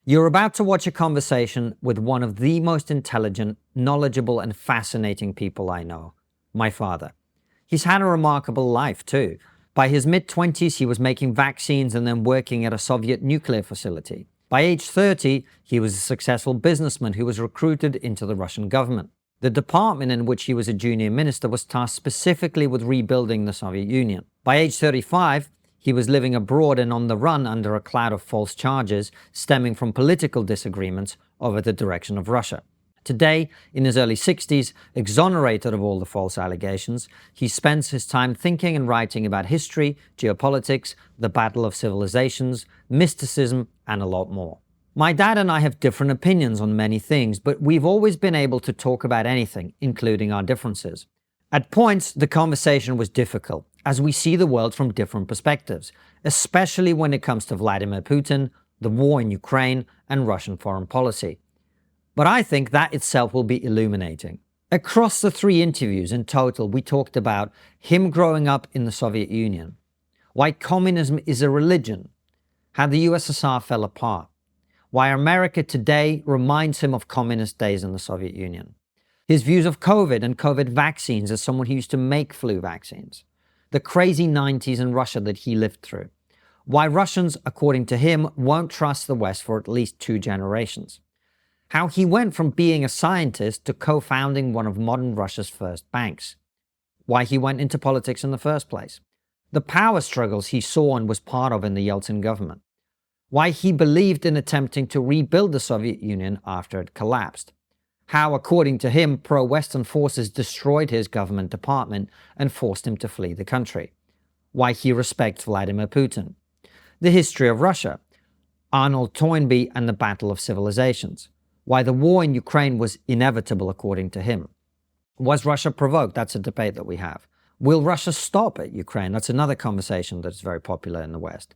You're about to watch a conversation with one of the most intelligent, knowledgeable, and fascinating people I know, my father. He's had a remarkable life too. By his mid-20s, he was making vaccines and then working at a Soviet nuclear facility. By age 30, he was a successful businessman who was recruited into the Russian government. The department in which he was a junior minister was tasked specifically with rebuilding the Soviet Union. By age 35, he was living abroad and on the run under a cloud of false charges stemming from political disagreements over the direction of Russia. Today, in his early 60s, exonerated of all the false allegations, he spends his time thinking and writing about history, geopolitics, the battle of civilizations, mysticism, and a lot more. My dad and I have different opinions on many things, but we've always been able to talk about anything, including our differences. At points, the conversation was difficult, as we see the world from different perspectives, especially when it comes to Vladimir Putin, the war in Ukraine, and Russian foreign policy. But I think that itself will be illuminating. Across the 3 interviews in total, we talked about him growing up in the Soviet Union, why communism is a religion, how the USSR fell apart, why America today reminds him of communist days in the Soviet Union, his views of COVID and COVID vaccines as someone who used to make flu vaccines, the crazy 90s in Russia that he lived through, why Russians, according to him, won't trust the West for at least 2 generations, how he went from being a scientist to co-founding one of modern Russia's first banks, why he went into politics in the first place, the power struggles he saw and was part of in the Yeltsin government, why he believed in attempting to rebuild the Soviet Union after it collapsed, how, according to him, pro-Western forces destroyed his government department and forced him to flee the country, why he respects Vladimir Putin, the history of Russia, Arnold Toynbee and the Battle of Civilizations, why the war in Ukraine was inevitable according to him. Was Russia provoked? That's a debate that we have. Will Russia stop at Ukraine? That's another conversation that's very popular in the West.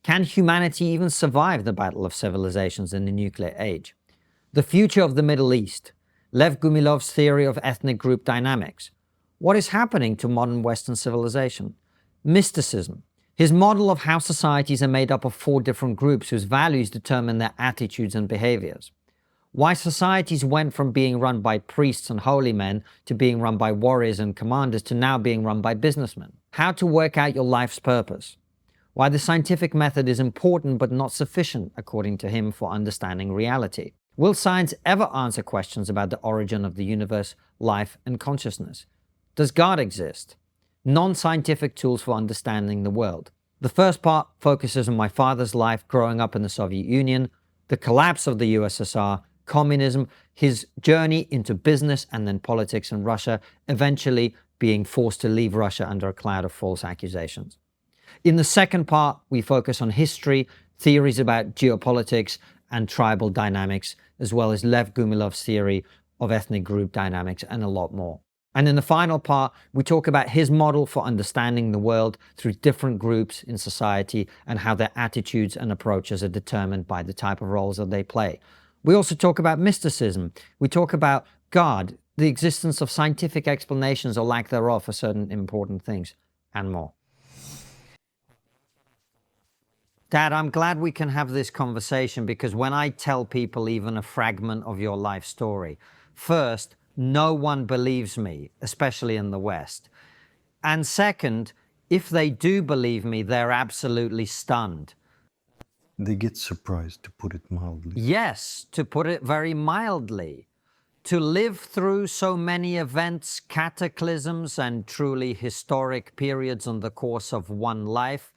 Can humanity even survive the battle of civilizations in the nuclear age? The future of the Middle East, Lev Gumilov's theory of ethnic group dynamics. What is happening to modern Western civilization? Mysticism, his model of how societies are made up of 4 different groups whose values determine their attitudes and behaviors. Why societies went from being run by priests and holy men to being run by warriors and commanders to now being run by businessmen. How to work out your life's purpose. Why the scientific method is important but not sufficient, according to him, for understanding reality. Will science ever answer questions about the origin of the universe, life, and consciousness? Does God exist? Non-scientific tools for understanding the world. The first part focuses on my father's life growing up in the Soviet Union, the collapse of the USSR, communism, his journey into business and then politics in Russia, eventually being forced to leave Russia under a cloud of false accusations. In the second part, we focus on history, theories about geopolitics and tribal dynamics, as well as Lev Gumilov's theory of ethnic group dynamics and a lot more. And in the final part, we talk about his model for understanding the world through different groups in society and how their attitudes and approaches are determined by the type of roles that they play. We also talk about mysticism. We talk about God, the existence of scientific explanations or lack thereof for certain important things, and more. Dad, I'm glad we can have this conversation because when I tell people even a fragment of your life story, first, no one believes me, especially in the West. And second, if they do believe me, they're absolutely stunned. They get surprised, to put it mildly. Yes, to put it very mildly. To live through so many events, cataclysms, and truly historic periods in the course of one life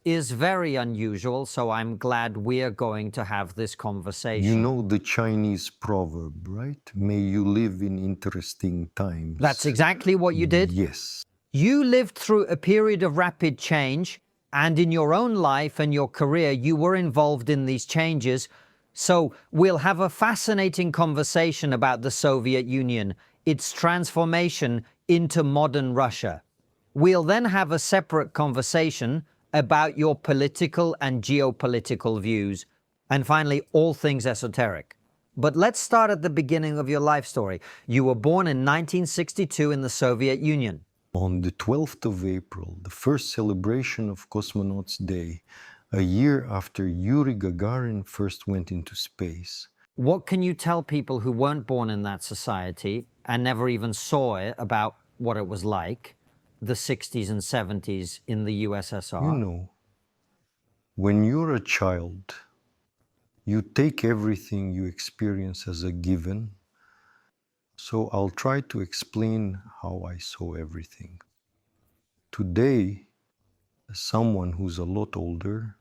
is very unusual, so I'm glad we're going to have this conversation. You know the Chinese proverb, right? May you live in interesting times. That's exactly what you did? Yes. You lived through a period of rapid change, and in your own life and your career, you were involved in these changes. So we'll have a fascinating conversation about the Soviet Union, its transformation into modern Russia. We'll then have a separate conversation about your political and geopolitical views, and finally, all things esoteric. But let's start at the beginning of your life story. You were born in 1962 in the Soviet Union. On the 12th of April, the first celebration of Cosmonauts Day, a year after Yuri Gagarin first went into space. What can you tell people who weren't born in that society and never even saw it about what it was like, the 60s and 70s in the USSR? You know, when you're a child, you take everything you experience as a given. So I'll try to explain how I saw everything. Today, as someone who's a lot older,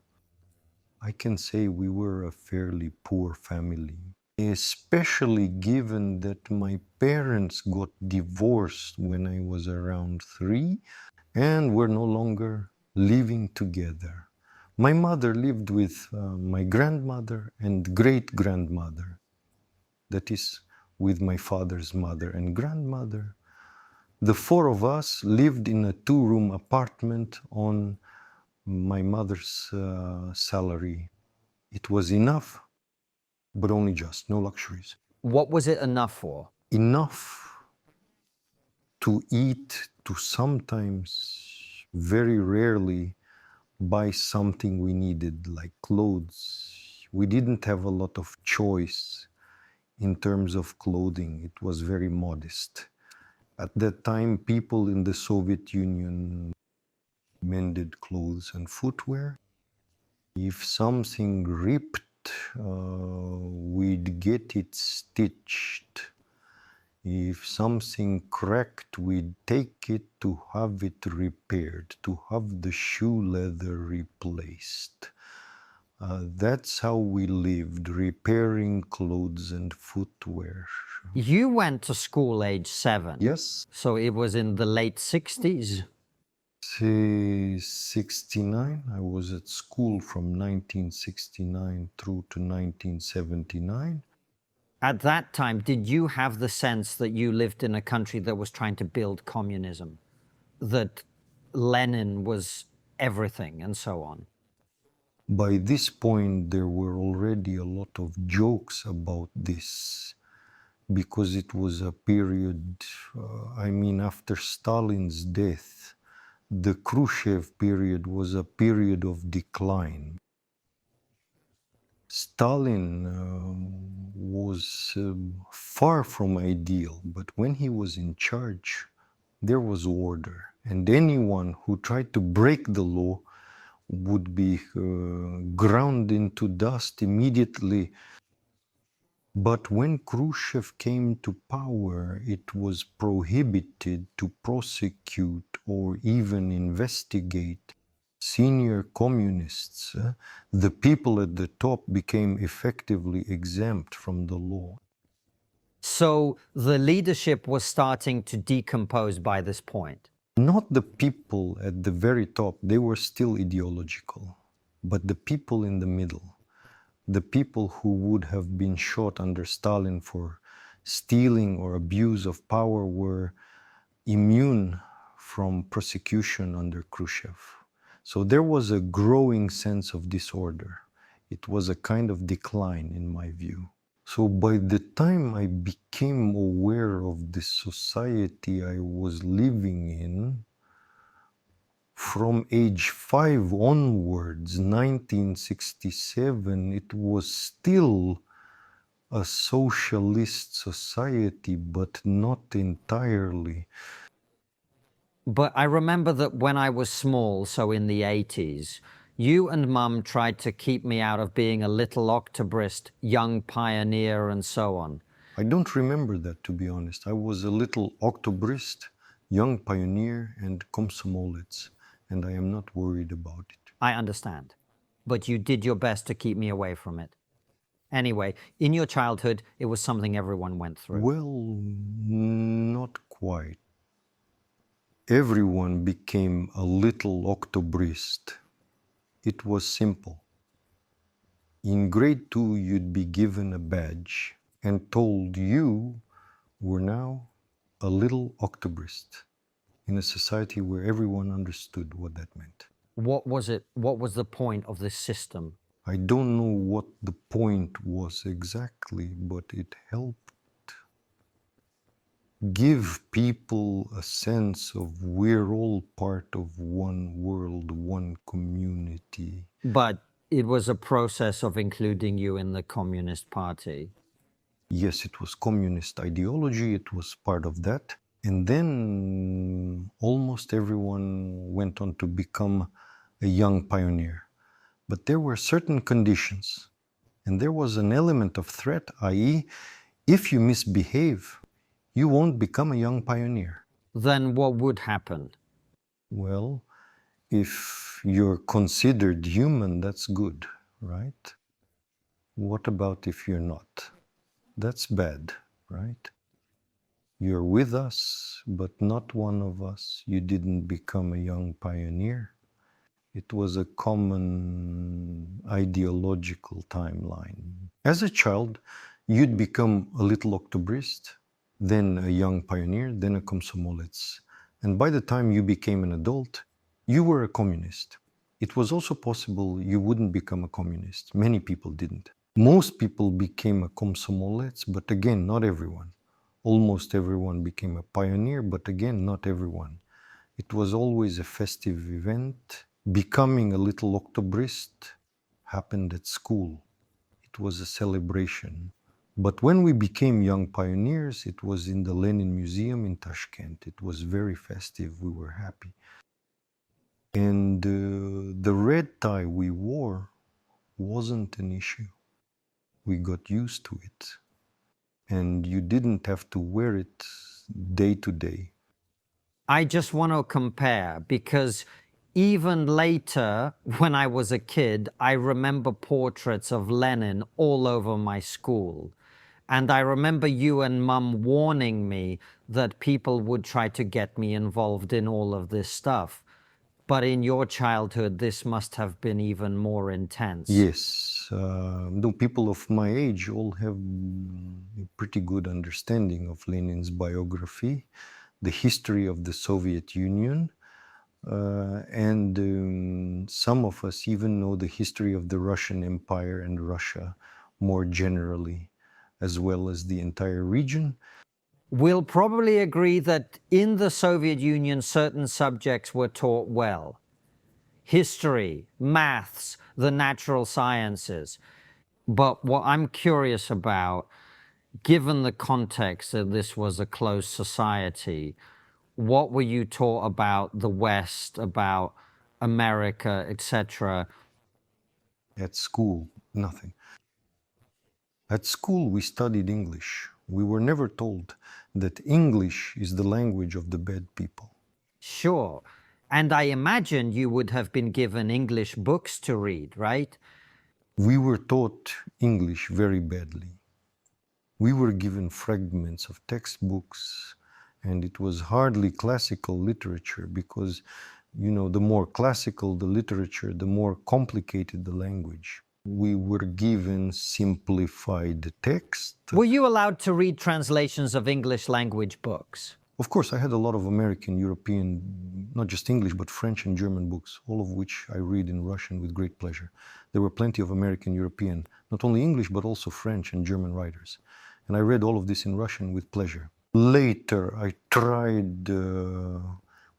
I can say we were a fairly poor family, especially given that my parents got divorced when I was around 3 and were no longer living together. My mother lived with my grandmother and great-grandmother, that is, with my father's mother and grandmother. The 4 of us lived in a 2-room apartment on my mother's salary. It was enough, but only just, no luxuries. What was it enough for? Enough to eat, to sometimes, very rarely, buy something we needed, like clothes. We didn't have a lot of choice in terms of clothing. It was very modest. At that time, people in the Soviet Union mended clothes and footwear. If something ripped, we'd get it stitched. If something cracked, we'd take it to have it repaired, to have the shoe leather replaced. That's how we lived, repairing clothes and footwear. You went to school age 7. Yes. So it was in the late 60s. Say 69. I was at school from 1969 through to 1979. At that time, did you have the sense that you lived in a country that was trying to build communism? That Lenin was everything and so on? By this point, there were already a lot of jokes about this because it was a period, after Stalin's death, the Khrushchev period was a period of decline. Stalin was far from ideal, but when he was in charge, there was order. And anyone who tried to break the law would be ground into dust immediately. But when Khrushchev came to power, it was prohibited to prosecute or even investigate senior communists. The people at the top became effectively exempt from the law. So the leadership was starting to decompose by this point. Not the people at the very top, they were still ideological, but the people in the middle, the people who would have been shot under Stalin for stealing or abuse of power were immune from prosecution under Khrushchev. So there was a growing sense of disorder. It was a kind of decline in my view. So by the time I became aware of the society I was living in, from age 5 onwards, 1967, it was still a socialist society, but not entirely. But I remember that when I was small, so in the 80s, you and Mum tried to keep me out of being a little Octobrist, young pioneer and so on. I don't remember that, to be honest. I was a little Octobrist, young pioneer and Komsomolets, and I am not worried about it. I understand. But you did your best to keep me away from it. Anyway, in your childhood, it was something everyone went through. Well, not quite. Everyone became a little Octobrist. It was simple. In grade 2, you'd be given a badge and told you were now a little Octobrist in a society where everyone understood what that meant. What was it? What was the point of this system? I don't know what the point was exactly, but it helped give people a sense of we're all part of one world, one community. But it was a process of including you in the Communist Party. Yes, it was communist ideology, it was part of that. And then almost everyone went on to become a young pioneer. But there were certain conditions, and there was an element of threat, i.e., if you misbehave, you won't become a young pioneer. Then what would happen? Well, if you're considered human, that's good, right? What about if you're not? That's bad, right? You're with us, but not one of us. You didn't become a young pioneer. It was a common ideological timeline. As a child, you'd become a little Octobrist, then a young pioneer, then a Komsomolets. And by the time you became an adult, you were a communist. It was also possible you wouldn't become a communist. Many people didn't. Most people became a Komsomolets, but again, not everyone. Almost everyone became a pioneer, but again, not everyone. It was always a festive event. Becoming a little Octobrist happened at school. It was a celebration. But when we became young pioneers, it was in the Lenin Museum in Tashkent. It was very festive. We were happy. And the red tie we wore wasn't an issue. We got used to it. And you didn't have to wear it day to day. I just want to compare because even later, when I was a kid, I remember portraits of Lenin all over my school. And I remember you and Mum warning me that people would try to get me involved in all of this stuff. But in your childhood, this must have been even more intense. Yes, the people of my age all have a pretty good understanding of Lenin's biography, the history of the Soviet Union, and some of us even know the history of the Russian Empire and Russia more generally, as well as the entire region. We'll probably agree that in the Soviet Union, certain subjects were taught well. History, maths, the natural sciences. But what I'm curious about, given the context that this was a closed society, what were you taught about the West, about America, etc.? At school, nothing. At school, we studied English. We were never told that English is the language of the bad people. Sure. And I imagine you would have been given English books to read, right? We were taught English very badly. We were given fragments of textbooks, and it was hardly classical literature because, you know, the more classical the literature, the more complicated the language. We were given simplified text. Were you allowed to read translations of English language books? Of course, I had a lot of American, European, not just English, but French and German books, all of which I read in Russian with great pleasure. There were plenty of American, European, not only English, but also French and German writers. And I read all of this in Russian with pleasure. Later, I tried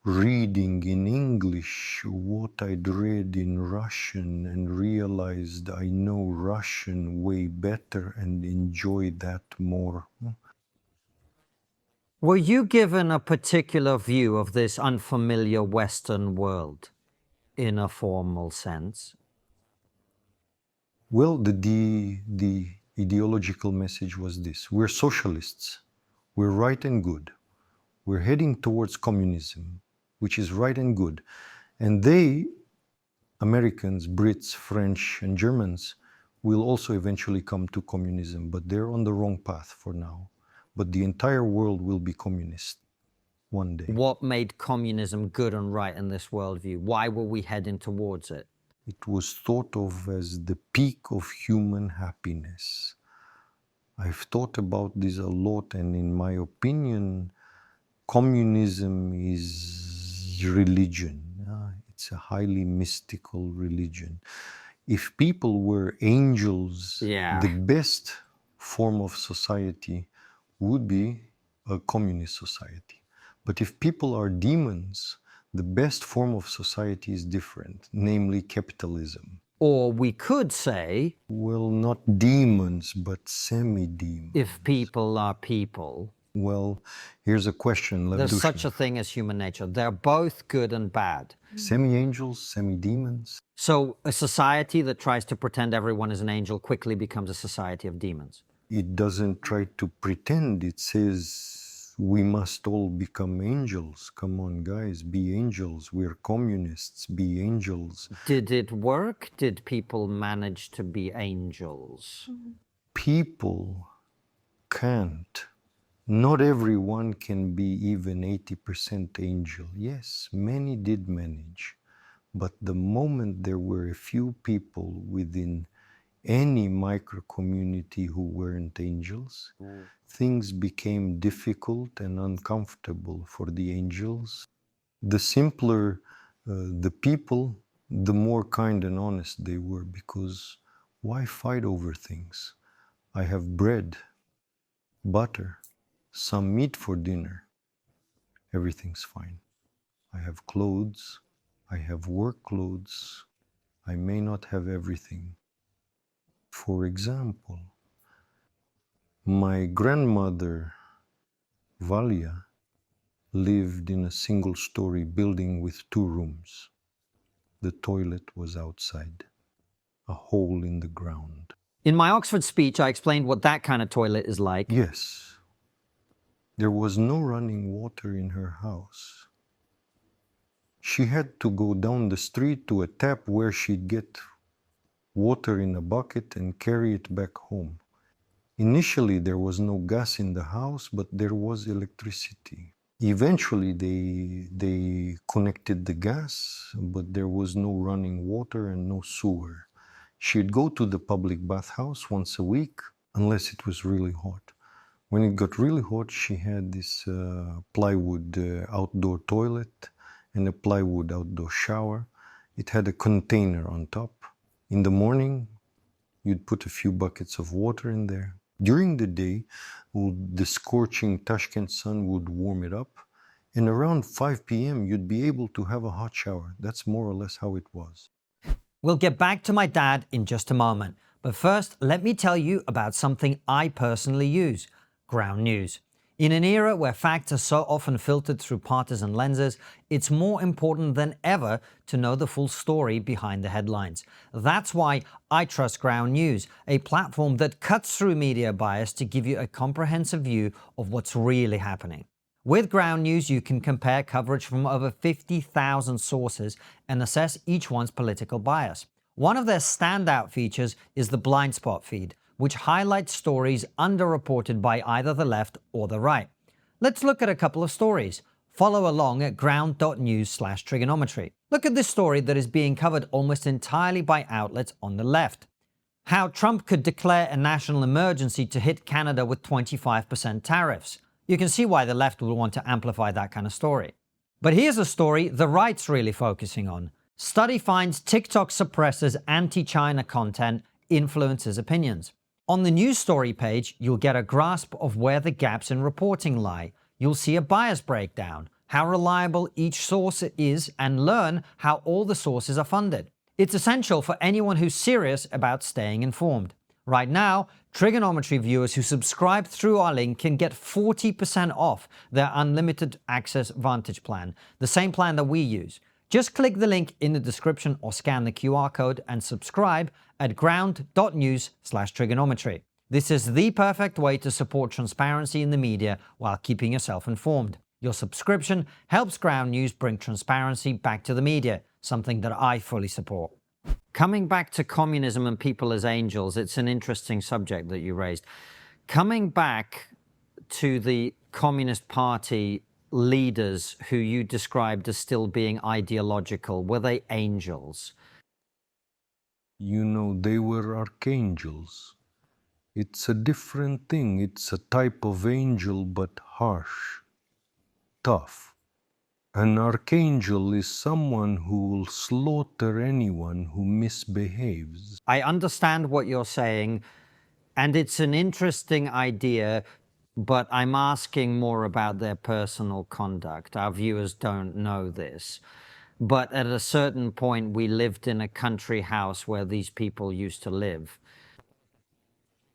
reading in English what I'd read in Russian and realized I know Russian way better and enjoy that more. Were you given a particular view of this unfamiliar Western world in a formal sense? Well, the ideological message was this: we're socialists, we're right and good, we're heading towards communism, which is right and good. And they, Americans, Brits, French, and Germans, will also eventually come to communism, but they're on the wrong path for now. But the entire world will be communist one day. What made communism good and right in this worldview? Why were we heading towards it? It was thought of as the peak of human happiness. I've thought about this a lot, and in my opinion, communism is religion. It's a highly mystical religion. If people were angels, Yeah. the best form of society would be a communist society. But if people are demons, the best form of society is different, namely capitalism. Or we could say, Well, not demons, but semi-demons. if people are people, Well, here's a question, Lev there's such Dushkin. a thing as human nature. They're both good and bad. Semi-angels, semi-demons? So a society that tries to pretend everyone is an angel quickly becomes a society of demons. It doesn't try to pretend. It says we must all become angels. Come on, guys, be angels. We're communists, be angels. Did it work? Did people manage to be angels? People can't. Not everyone can be even 80% angel. Yes, many did manage. But the moment there were a few people within any micro community who weren't angels, things became difficult and uncomfortable for the angels. The simpler the people, the more kind and honest they were, because why fight over things? I have bread, butter, some meat for dinner. Everything's fine. I have clothes, I have work clothes. I may not have everything. For example, my grandmother, Valia, lived in a single-story building with 2 rooms. The toilet was outside, a hole in the ground. In my Oxford speech, I explained what that kind of toilet is like. Yes, there was no running water in her house. She had to go down the street to a tap where she'd get water in a bucket and carry it back home. Initially, there was no gas in the house, but there was electricity. Eventually, they connected the gas, but there was no running water and no sewer. She'd go to the public bathhouse once a week, unless it was really hot. When it got really hot, she had this plywood outdoor toilet and a plywood outdoor shower. It had a container on top. In the morning, you'd put a few buckets of water in there. During the day, the scorching Tashkent sun would warm it up. And around 5 p.m., you'd be able to have a hot shower. That's more or less how it was. We'll get back to my dad in just a moment. But first, let me tell you about something I personally use: ground news. In an era where facts are so often filtered through partisan lenses, it's more important than ever to know the full story behind the headlines. That's why I trust Ground News, a platform that cuts through media bias to give you a comprehensive view of what's really happening. With Ground News, you can compare coverage from over 50,000 sources and assess each one's political bias. One of their standout features is the blind spot feed, which highlights stories underreported by either the left or the right. Let's look at a couple of stories. Follow along at ground.news/trigonometry. Look at this story that is being covered almost entirely by outlets on the left. How Trump could declare a national emergency to hit Canada with 25% tariffs. You can see why the left will want to amplify that kind of story. But here's a story the right's really focusing on. Study finds TikTok suppresses anti-China content influences opinions. On the news story page, you'll get a grasp of where the gaps in reporting lie. You'll see a bias breakdown, how reliable each source is, and learn how all the sources are funded. It's essential for anyone who's serious about staying informed. Right now, Triggernometry viewers who subscribe through our link can get 40% off their unlimited access Vantage plan, the same plan that we use. Just click the link in the description or scan the QR code and subscribe at ground.news/trigonometry. This is the perfect way to support transparency in the media while keeping yourself informed. Your subscription helps Ground News bring transparency back to the media, something that I fully support. Coming back to communism and people as angels, it's an interesting subject that you raised. Coming back to the Communist Party leaders who you described as still being ideological, were they angels? You know, they were archangels. It's a different thing. It's a type of angel, but harsh, tough. An archangel is someone who will slaughter anyone who misbehaves. I understand what you're saying, and it's an interesting idea but I'm asking more about their personal conduct. Our viewers don't know this. But at a certain point, we lived in a country house where these people used to live.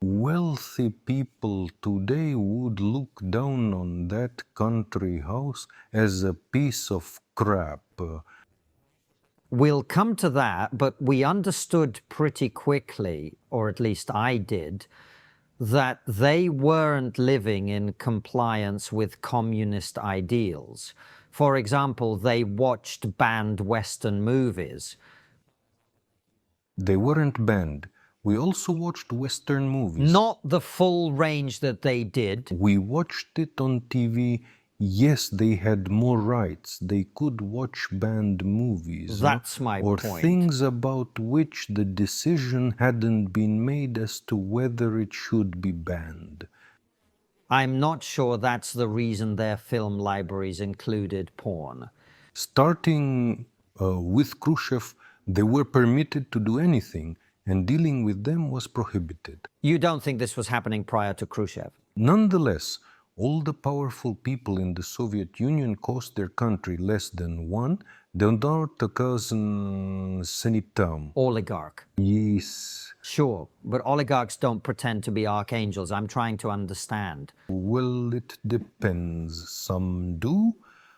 Wealthy people today would look down on that country house as a piece of crap. We'll come to that, but we understood pretty quickly, or at least I did, that they weren't living in compliance with communist ideals. For example, they watched banned Western movies. They weren't banned. We also watched Western movies. Not the full range that they did. We watched it on TV. Yes, they had more rights. They could watch banned movies. That's my or point. things about which the decision hadn't been made as to whether it should be banned. I'm not sure that's the reason their film libraries included porn. Starting with Khrushchev, they were permitted to do anything, and dealing with them was prohibited. You don't think this was happening prior to Khrushchev? Nonetheless, all the powerful people in the Soviet Union cost their country less than one. Oligarch. Yes. Sure, but oligarchs don't pretend to be archangels. I'm trying to understand. Well, it depends. Some do.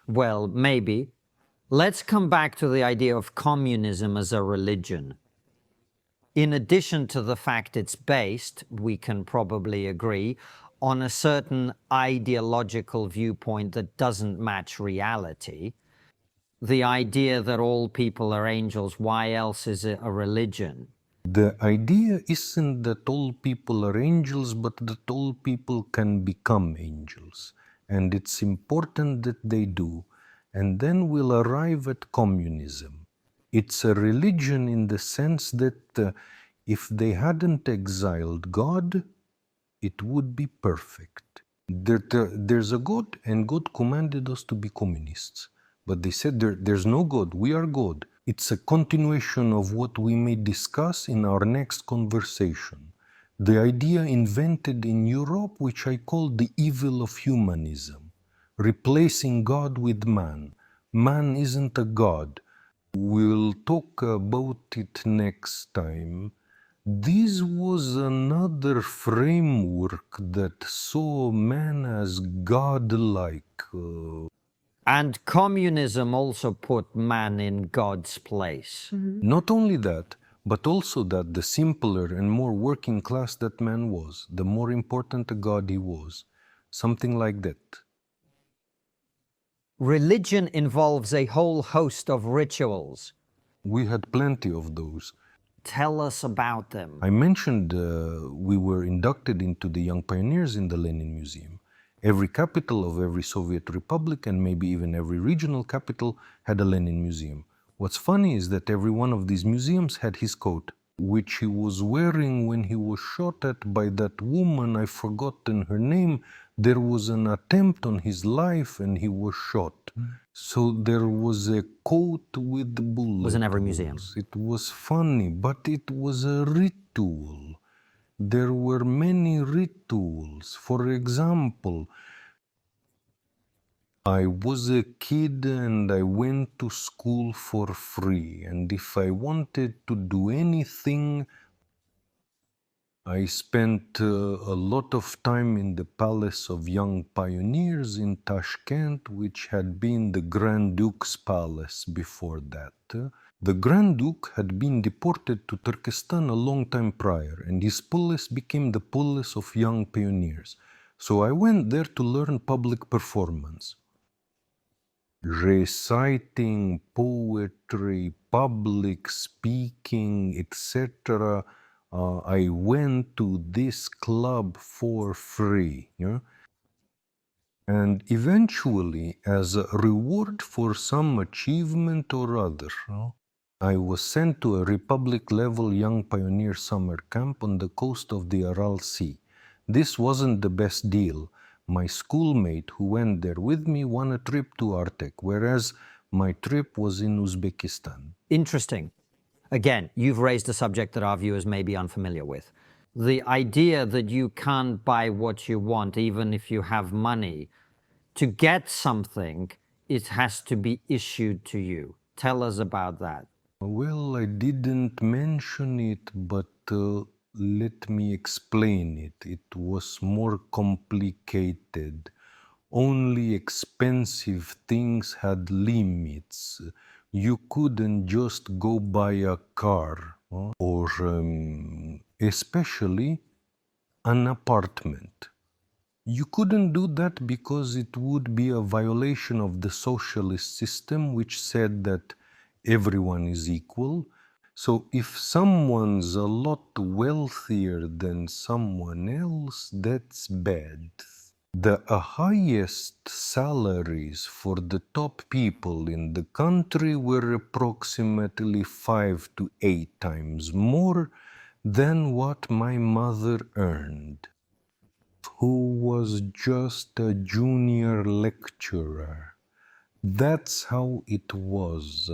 Well, maybe. Let's come back to the idea of communism as a religion. In addition to the fact it's based, we can probably agree, on a certain ideological viewpoint that doesn't match reality, the idea that all people are angels, why else is it a religion? The idea isn't that all people are angels, but that all people can become angels. And it's important that they do. And then we'll arrive at communism. It's a religion in the sense that if they hadn't exiled God, it would be perfect. There's a God, and God commanded us to be communists. But they said there's no God, we are God. It's a continuation of what we may discuss in our next conversation. The idea invented in Europe, which I call the evil of humanism, replacing God with man. Man isn't a God. We'll talk about it next time. This was another framework that saw man as God-like. And communism also put man in God's place. Not only that, but also that the simpler and more working class that man was, the more important a God he was. Something like that. Religion involves a whole host of rituals. We had plenty of those. Tell us about them. I mentioned we were inducted into the Young Pioneers in the Lenin Museum. Every capital of every Soviet republic and maybe even every regional capital had a Lenin museum. What's funny is that every one of these museums had his coat, which he was wearing when he was shot at by that woman, I've forgotten her name. There was an attempt on his life and he was shot. So there was a coat with bullets. Was in every museum. It was funny, but it was a ritual. There were many rituals. For example, I was a kid and I went to school for free. And if I wanted to do anything, I spent a lot of time in the Palace of Young Pioneers in Tashkent, which had been the Grand Duke's palace before that. The Grand Duke had been deported to Turkestan a long time prior, and his palace became the Palace of Young Pioneers. So I went there to learn public performance. Reciting poetry, public speaking, etc. I went to this club for free. And eventually, as a reward for some achievement or other, I was sent to a Republic-level Young Pioneer summer camp on the coast of the Aral Sea. This wasn't the best deal. My schoolmate who went there with me won a trip to Arctic, whereas my trip was in Uzbekistan. Interesting. Again, you've raised a subject that our viewers may be unfamiliar with. The idea that you can't buy what you want, even if you have money. To get something, it has to be issued to you. Tell us about that. Well, I didn't mention it, but let me explain it. It was more complicated. Only expensive things had limits. You couldn't just go buy a car or especially an apartment. You couldn't do that because it would be a violation of the socialist system, which said that everyone is equal. So if someone's a lot wealthier than someone else, that's bad. The highest salaries for the top people in the country were approximately 5 to 8 times more than what my mother earned, who was just a junior lecturer. That's how it was.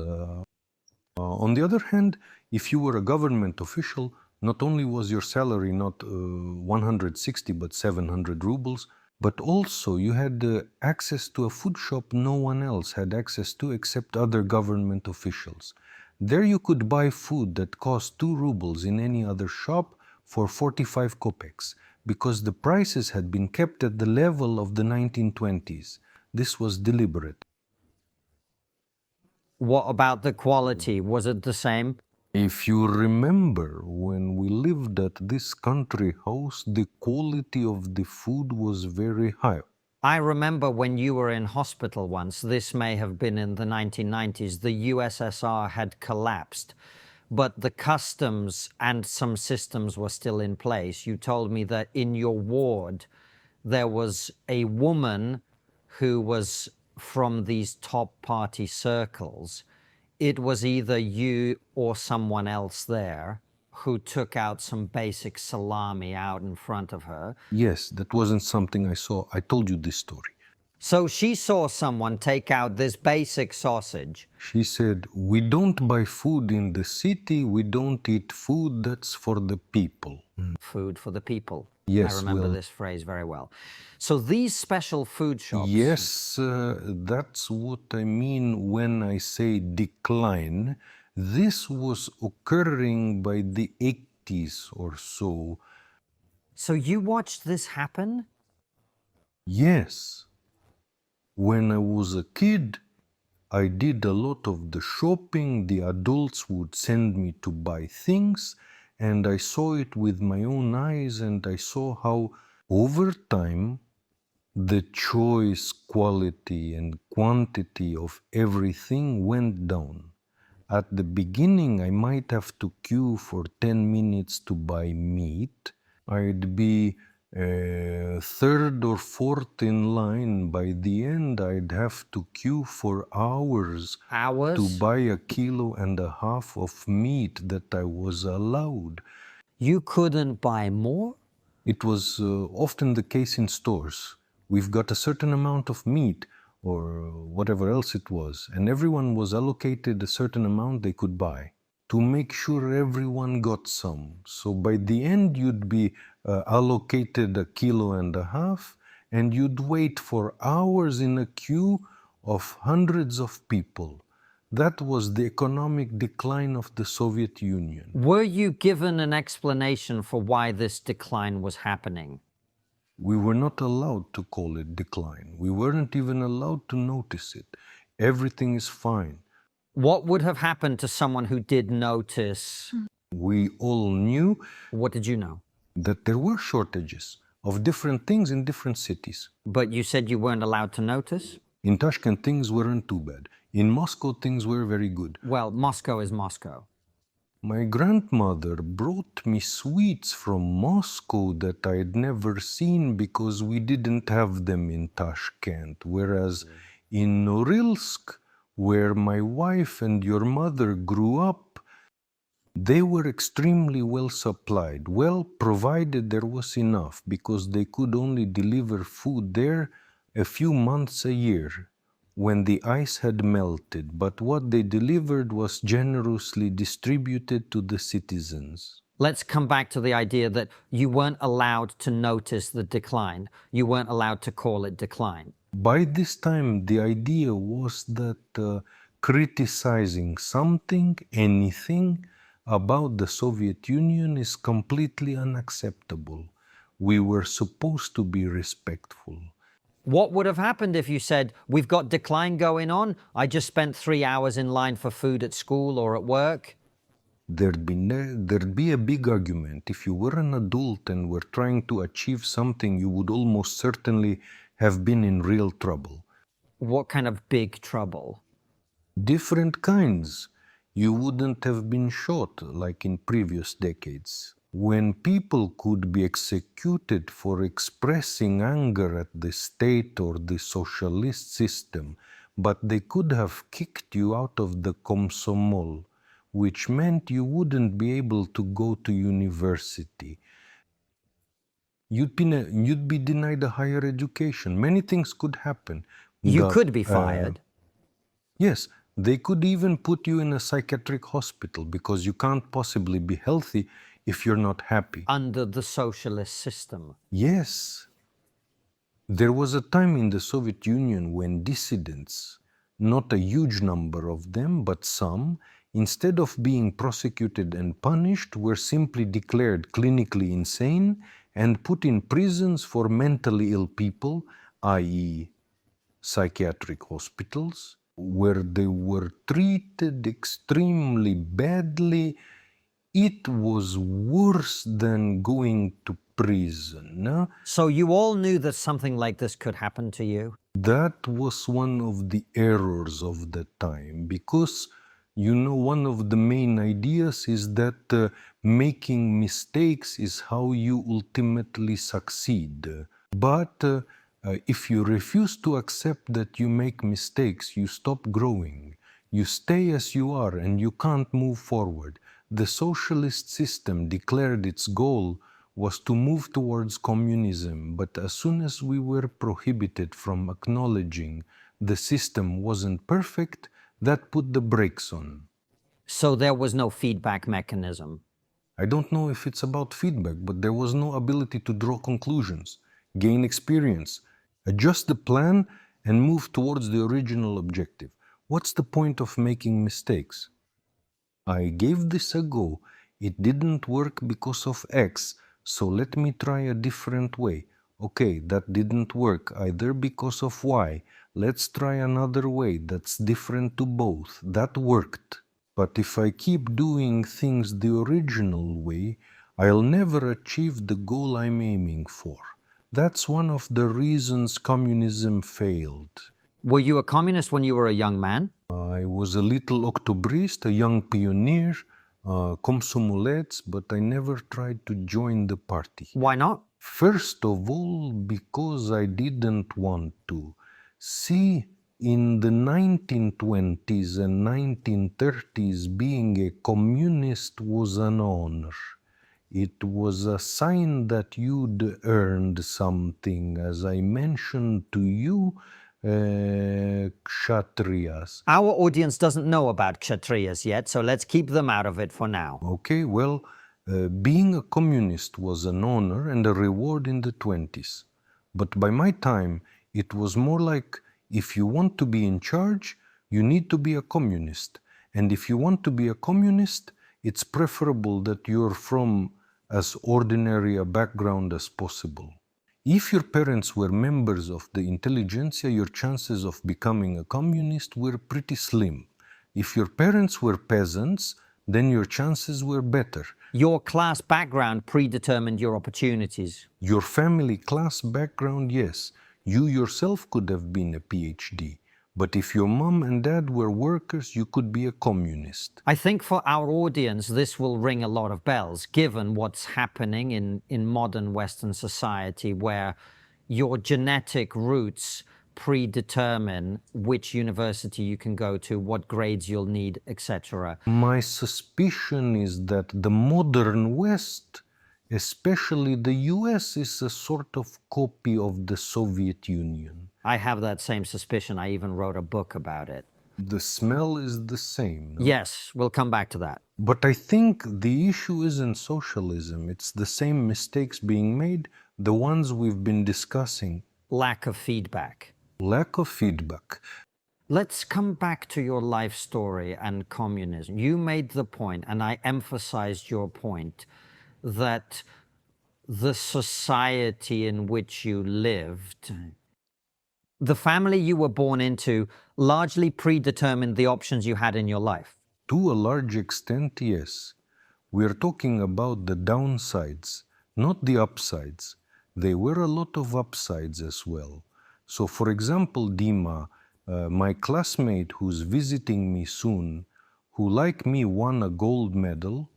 On the other hand, if you were a government official, not only was your salary not 160 but 700 rubles, but also you had access to a food shop no one else had access to except other government officials. There you could buy food that cost 2 rubles in any other shop for 45 kopecks, because the prices had been kept at the level of the 1920s. This was deliberate. What about the quality? Was it the same? If you remember, when we lived at this country house, the quality of the food was very high. I remember when you were in hospital once, this may have been in the 1990s, the USSR had collapsed, but the customs and some systems were still in place. You told me that in your ward, there was a woman who was from these top party circles. It was either you or someone else there who took out some basic salami out in front of her. Yes, that wasn't something I saw. I told you this story. So she saw someone take out this basic sausage. She said, "We don't buy food in the city, we don't eat food that's for the people." Food for the people. Yes, I remember well, this phrase very well. So these special food shops. Yes, that's what I mean when I say decline. This was occurring by the 80s or so. So you watched this happen? Yes. When I was a kid, I did a lot of the shopping. The adults would send me to buy things, and I saw it with my own eyes, and I saw how over time the choice, quality, and quantity of everything went down. At the beginning, I might have to queue for 10 minutes to buy meat. I'd be third or fourth in line. By the end, I'd have to queue for hours to buy 1.5 kilos of meat that I was allowed. You couldn't buy more? It was often the case in stores. We've got a certain amount of meat or whatever else it was, and everyone was allocated a certain amount they could buy to make sure everyone got some. So by the end, you'd be allocated 1.5 kilos, and you'd wait for hours in a queue of hundreds of people. That was the economic decline of the Soviet Union. Were you given an explanation for why this decline was happening? We were not allowed to call it decline. We weren't even allowed to notice it. Everything is fine. What would have happened to someone who did notice? We all knew. What did you know? That there were shortages of different things in different cities. But you said you weren't allowed to notice? In Tashkent, things weren't too bad. In Moscow, things were very good. Well, Moscow is Moscow. My grandmother brought me sweets from Moscow that I'd never seen because we didn't have them in Tashkent. Whereas in Norilsk, where my wife and your mother grew up, they were extremely well supplied, well provided there was enough, because they could only deliver food there a few months a year when the ice had melted, but what they delivered was generously distributed to the citizens. Let's come back to the idea that you weren't allowed to notice the decline. You weren't allowed to call it decline. By this time, the idea was that criticizing something, anything about the Soviet Union is completely unacceptable. We were supposed to be respectful. What would have happened if you said, we've got decline going on, I just spent 3 hours in line for food at school or at work? There'd be a big argument. If you were an adult and were trying to achieve something, you would almost certainly have been in real trouble. What kind of big trouble? Different kinds. You wouldn't have been shot like in previous decades. When people could be executed for expressing anger at the state or the socialist system, but they could have kicked you out of the Komsomol, which meant you wouldn't be able to go to university. You'd be denied a higher education. Many things could happen. You could be fired. Yes, they could even put you in a psychiatric hospital because you can't possibly be healthy if you're not happy. Under the socialist system. Yes. There was a time in the Soviet Union when dissidents, not a huge number of them, but some, instead of being prosecuted and punished, were simply declared clinically insane and put in prisons for mentally ill people, i.e., psychiatric hospitals, where they were treated extremely badly. It was worse than going to prison. No? So you all knew that something like this could happen to you? That was one of the errors of the time, because one of the main ideas is that making mistakes is how you ultimately succeed. But if you refuse to accept that you make mistakes, you stop growing. You stay as you are and you can't move forward. The socialist system declared its goal was to move towards communism, but as soon as we were prohibited from acknowledging the system wasn't perfect, that put the brakes on. So there was no feedback mechanism? I don't know if it's about feedback, but there was no ability to draw conclusions, gain experience, adjust the plan, and move towards the original objective. What's the point of making mistakes? I gave this a go. It didn't work because of X, so let me try a different way. Okay, that didn't work either because of Y. Let's try another way that's different to both. That worked. But if I keep doing things the original way, I'll never achieve the goal I'm aiming for. That's one of the reasons communism failed. Were you a communist when you were a young man? I was a little Octobrist, a young pioneer, Komsomolets, but I never tried to join the party. Why not? First of all, because I didn't want to. See, in the 1920s and 1930s, being a communist was an honor. It was a sign that you'd earned something, as I mentioned to you, Kshatriyas. Our audience doesn't know about Kshatriyas yet, so let's keep them out of it for now. Okay, well, being a communist was an honor and a reward in the 20s. But by my time, it was more like, if you want to be in charge, you need to be a communist. And if you want to be a communist, it's preferable that you're from as ordinary a background as possible. If your parents were members of the intelligentsia, your chances of becoming a communist were pretty slim. If your parents were peasants, then your chances were better. Your class background predetermined your opportunities. Your family class background, yes. You yourself could have been a PhD. But if your mom and dad were workers, you could be a communist. I think for our audience, this will ring a lot of bells, given what's happening in modern Western society, where your genetic roots predetermine which university you can go to, what grades you'll need, etc. My suspicion is that the modern West, especially the US, is a sort of copy of the Soviet Union. I have that same suspicion. I even wrote a book about it. The smell is the same, no? Yes, we'll come back to that. But I think the issue isn't socialism. It's the same mistakes being made, the ones we've been discussing. Lack of feedback. Lack of feedback. Let's come back to your life story and communism. You made the point, and I emphasized your point, that the society in which you lived, the family you were born into, largely predetermined the options you had in your life. To a large extent, yes. We're talking about the downsides, not the upsides. There were a lot of upsides as well. So, for example, Dima, my classmate who's visiting me soon, who like me won a gold medal,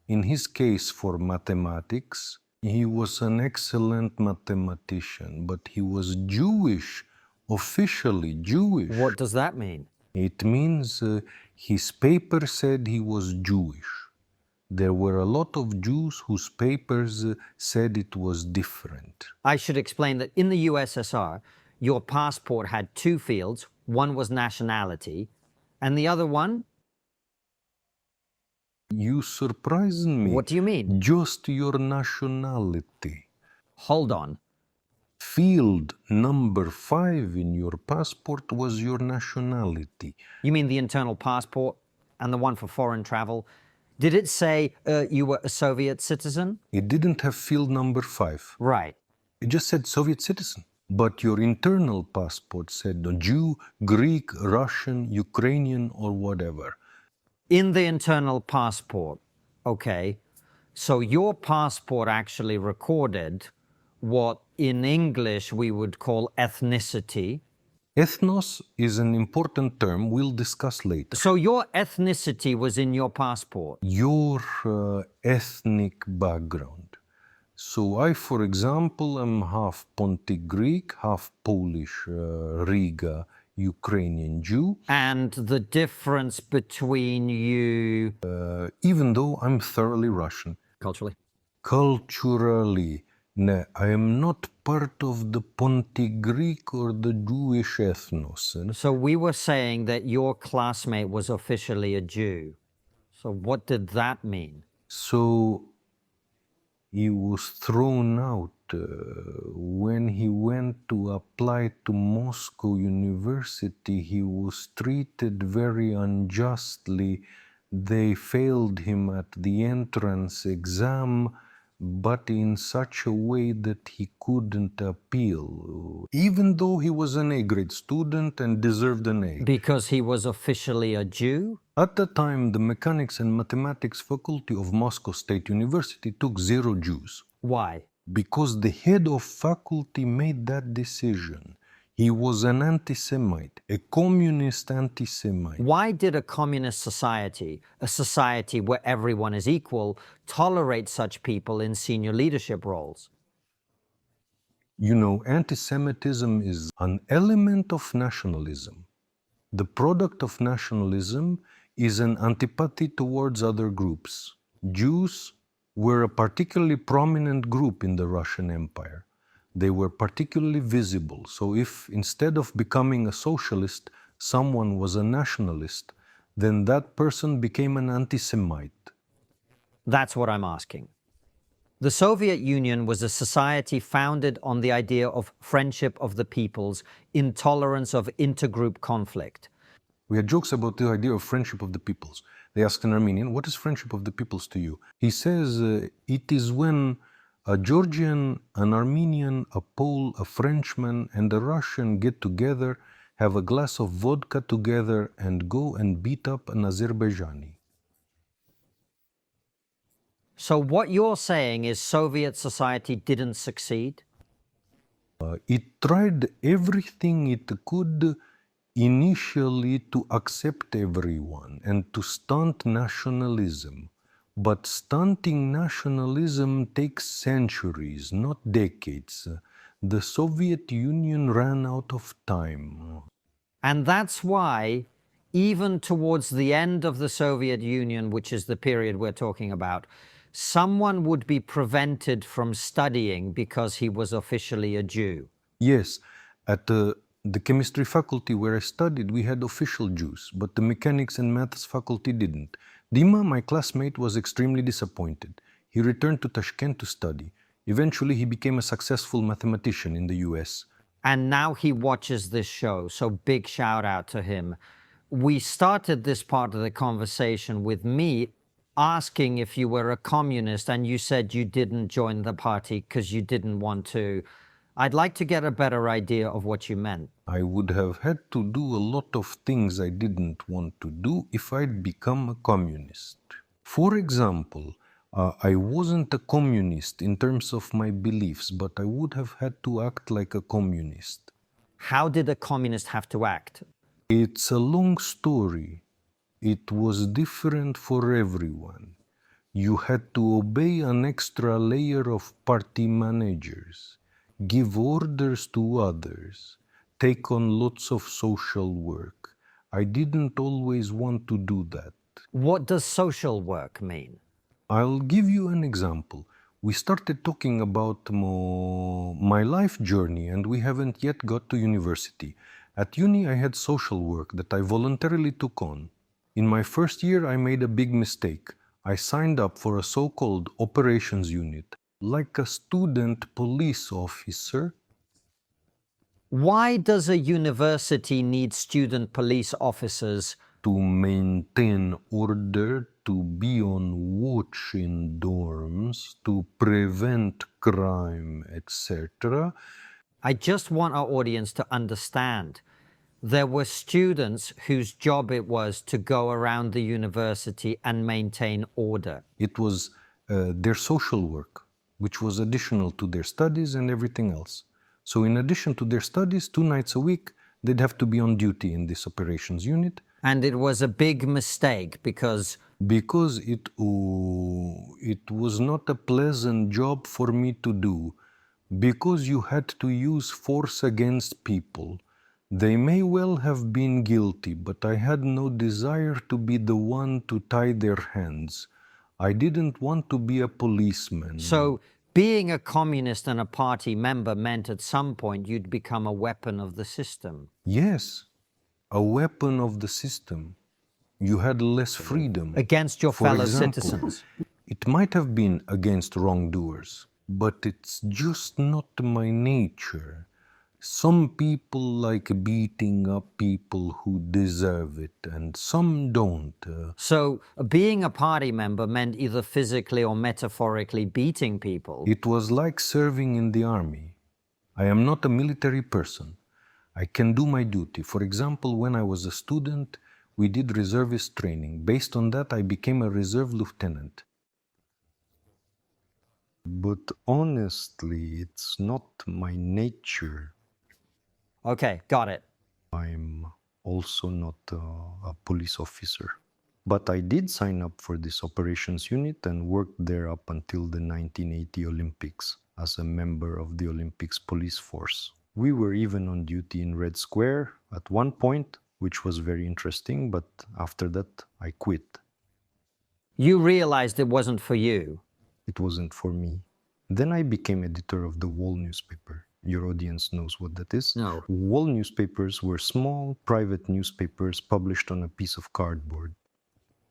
in his case for mathematics, he was an excellent mathematician, but he was Jewish, officially Jewish. What does that mean? It means his paper said he was Jewish. There were a lot of Jews whose papers said it was different. I should explain that in the USSR, your passport had two fields. One was nationality, and the other one? You surprised me. What do you mean? Just your nationality. Hold on. Field number 5 in your passport was your nationality. You mean the internal passport and the one for foreign travel? Did it say you were a Soviet citizen? It didn't have field number 5. Right. It just said Soviet citizen. But your internal passport said Jew, Greek, Russian, Ukrainian, or whatever. In the internal passport, okay, so your passport actually recorded what in English we would call ethnicity. Ethnos is an important term we'll discuss later. So your ethnicity was in your passport. Your ethnic background. So I, for example, am half Pontic Greek, half Polish, Riga, Ukrainian Jew. And the difference between you... Even though I'm thoroughly Russian. Culturally? Culturally. No, I am not part of the Pontic Greek or the Jewish ethnos. So we were saying that your classmate was officially a Jew. So what did that mean? So he was thrown out when he went to apply to Moscow University. He was treated very unjustly. They failed him at the entrance exam, but in such a way that he couldn't appeal, even though he was an A-grade student and deserved an A. Because he was officially a Jew? At the time, the Mechanics and Mathematics faculty of Moscow State University took 0 Jews. Why? Because the head of faculty made that decision. He was an anti-Semite, a communist anti-Semite. Why did a communist society, a society where everyone is equal, tolerate such people in senior leadership roles? You know, anti-Semitism is an element of nationalism. The product of nationalism is an antipathy towards other groups. Jews were a particularly prominent group in the Russian Empire. They were particularly visible. So if instead of becoming a socialist, someone was a nationalist, then that person became an anti-Semite. That's what I'm asking. The Soviet Union was a society founded on the idea of friendship of the peoples, intolerance of intergroup conflict. We had jokes about the idea of friendship of the peoples. They asked an Armenian, what is friendship of the peoples to you? He says, it is when a Georgian, an Armenian, a Pole, a Frenchman, and a Russian get together, have a glass of vodka together, and go and beat up an Azerbaijani. So what you're saying is Soviet society didn't succeed? It tried everything it could initially to accept everyone and to stunt nationalism. But stunting nationalism takes centuries, not decades. The Soviet Union ran out of time. And that's why, even towards the end of the Soviet Union, which is the period we're talking about, someone would be prevented from studying because he was officially a Jew. Yes, at The chemistry faculty where I studied, we had official Jews, but the mechanics and maths faculty didn't. Dima, my classmate, was extremely disappointed. He returned to Tashkent to study. Eventually, he became a successful mathematician in the US. And now he watches this show, so big shout out to him. We started this part of the conversation with me asking if you were a communist, and you said you didn't join the party because you didn't want to. I'd like to get a better idea of what you meant. I would have had to do a lot of things I didn't want to do if I'd become a communist. For example, I wasn't a communist in terms of my beliefs, but I would have had to act like a communist. How did a communist have to act? It's a long story. It was different for everyone. You had to obey an extra layer of party managers, give orders to others, take on lots of social work. I didn't always want to do that. What does social work mean? I'll give you an example. We started talking about my life journey and we haven't yet got to university. At uni, I had social work that I voluntarily took on. In my first year, I made a big mistake. I signed up for a so-called operations unit, like a student police officer. Why does a university need student police officers? To maintain order, to be on watch in dorms, to prevent crime, etc. I just want our audience to understand. There were students whose job it was to go around the university and maintain order. It was their social work, which was additional to their studies and everything else. So in addition to their studies, 2 nights a week, they'd have to be on duty in this operations unit. And it was a big mistake because it was not a pleasant job for me to do, because you had to use force against people. They may well have been guilty, but I had no desire to be the one to tie their hands. I didn't want to be a policeman. So being a communist and a party member meant at some point you'd become a weapon of the system. Yes, a weapon of the system. You had less freedom. Against your fellow citizens. It might have been against wrongdoers, but it's just not my nature. Some people like beating up people who deserve it, and some don't. So being a party member meant either physically or metaphorically beating people. It was like serving in the army. I am not a military person. I can do my duty. For example, when I was a student, we did reservist training. Based on that, I became a reserve lieutenant. But honestly, it's not my nature. Okay, got it. I'm also not a police officer. But I did sign up for this operations unit and worked there up until the 1980 Olympics as a member of the Olympics police force. We were even on duty in Red Square at one point, which was very interesting, but after that I quit. You realized it wasn't for you. It wasn't for me. Then I became editor of the Wall newspaper. Your audience knows what that is. No. Wall newspapers were small, private newspapers published on a piece of cardboard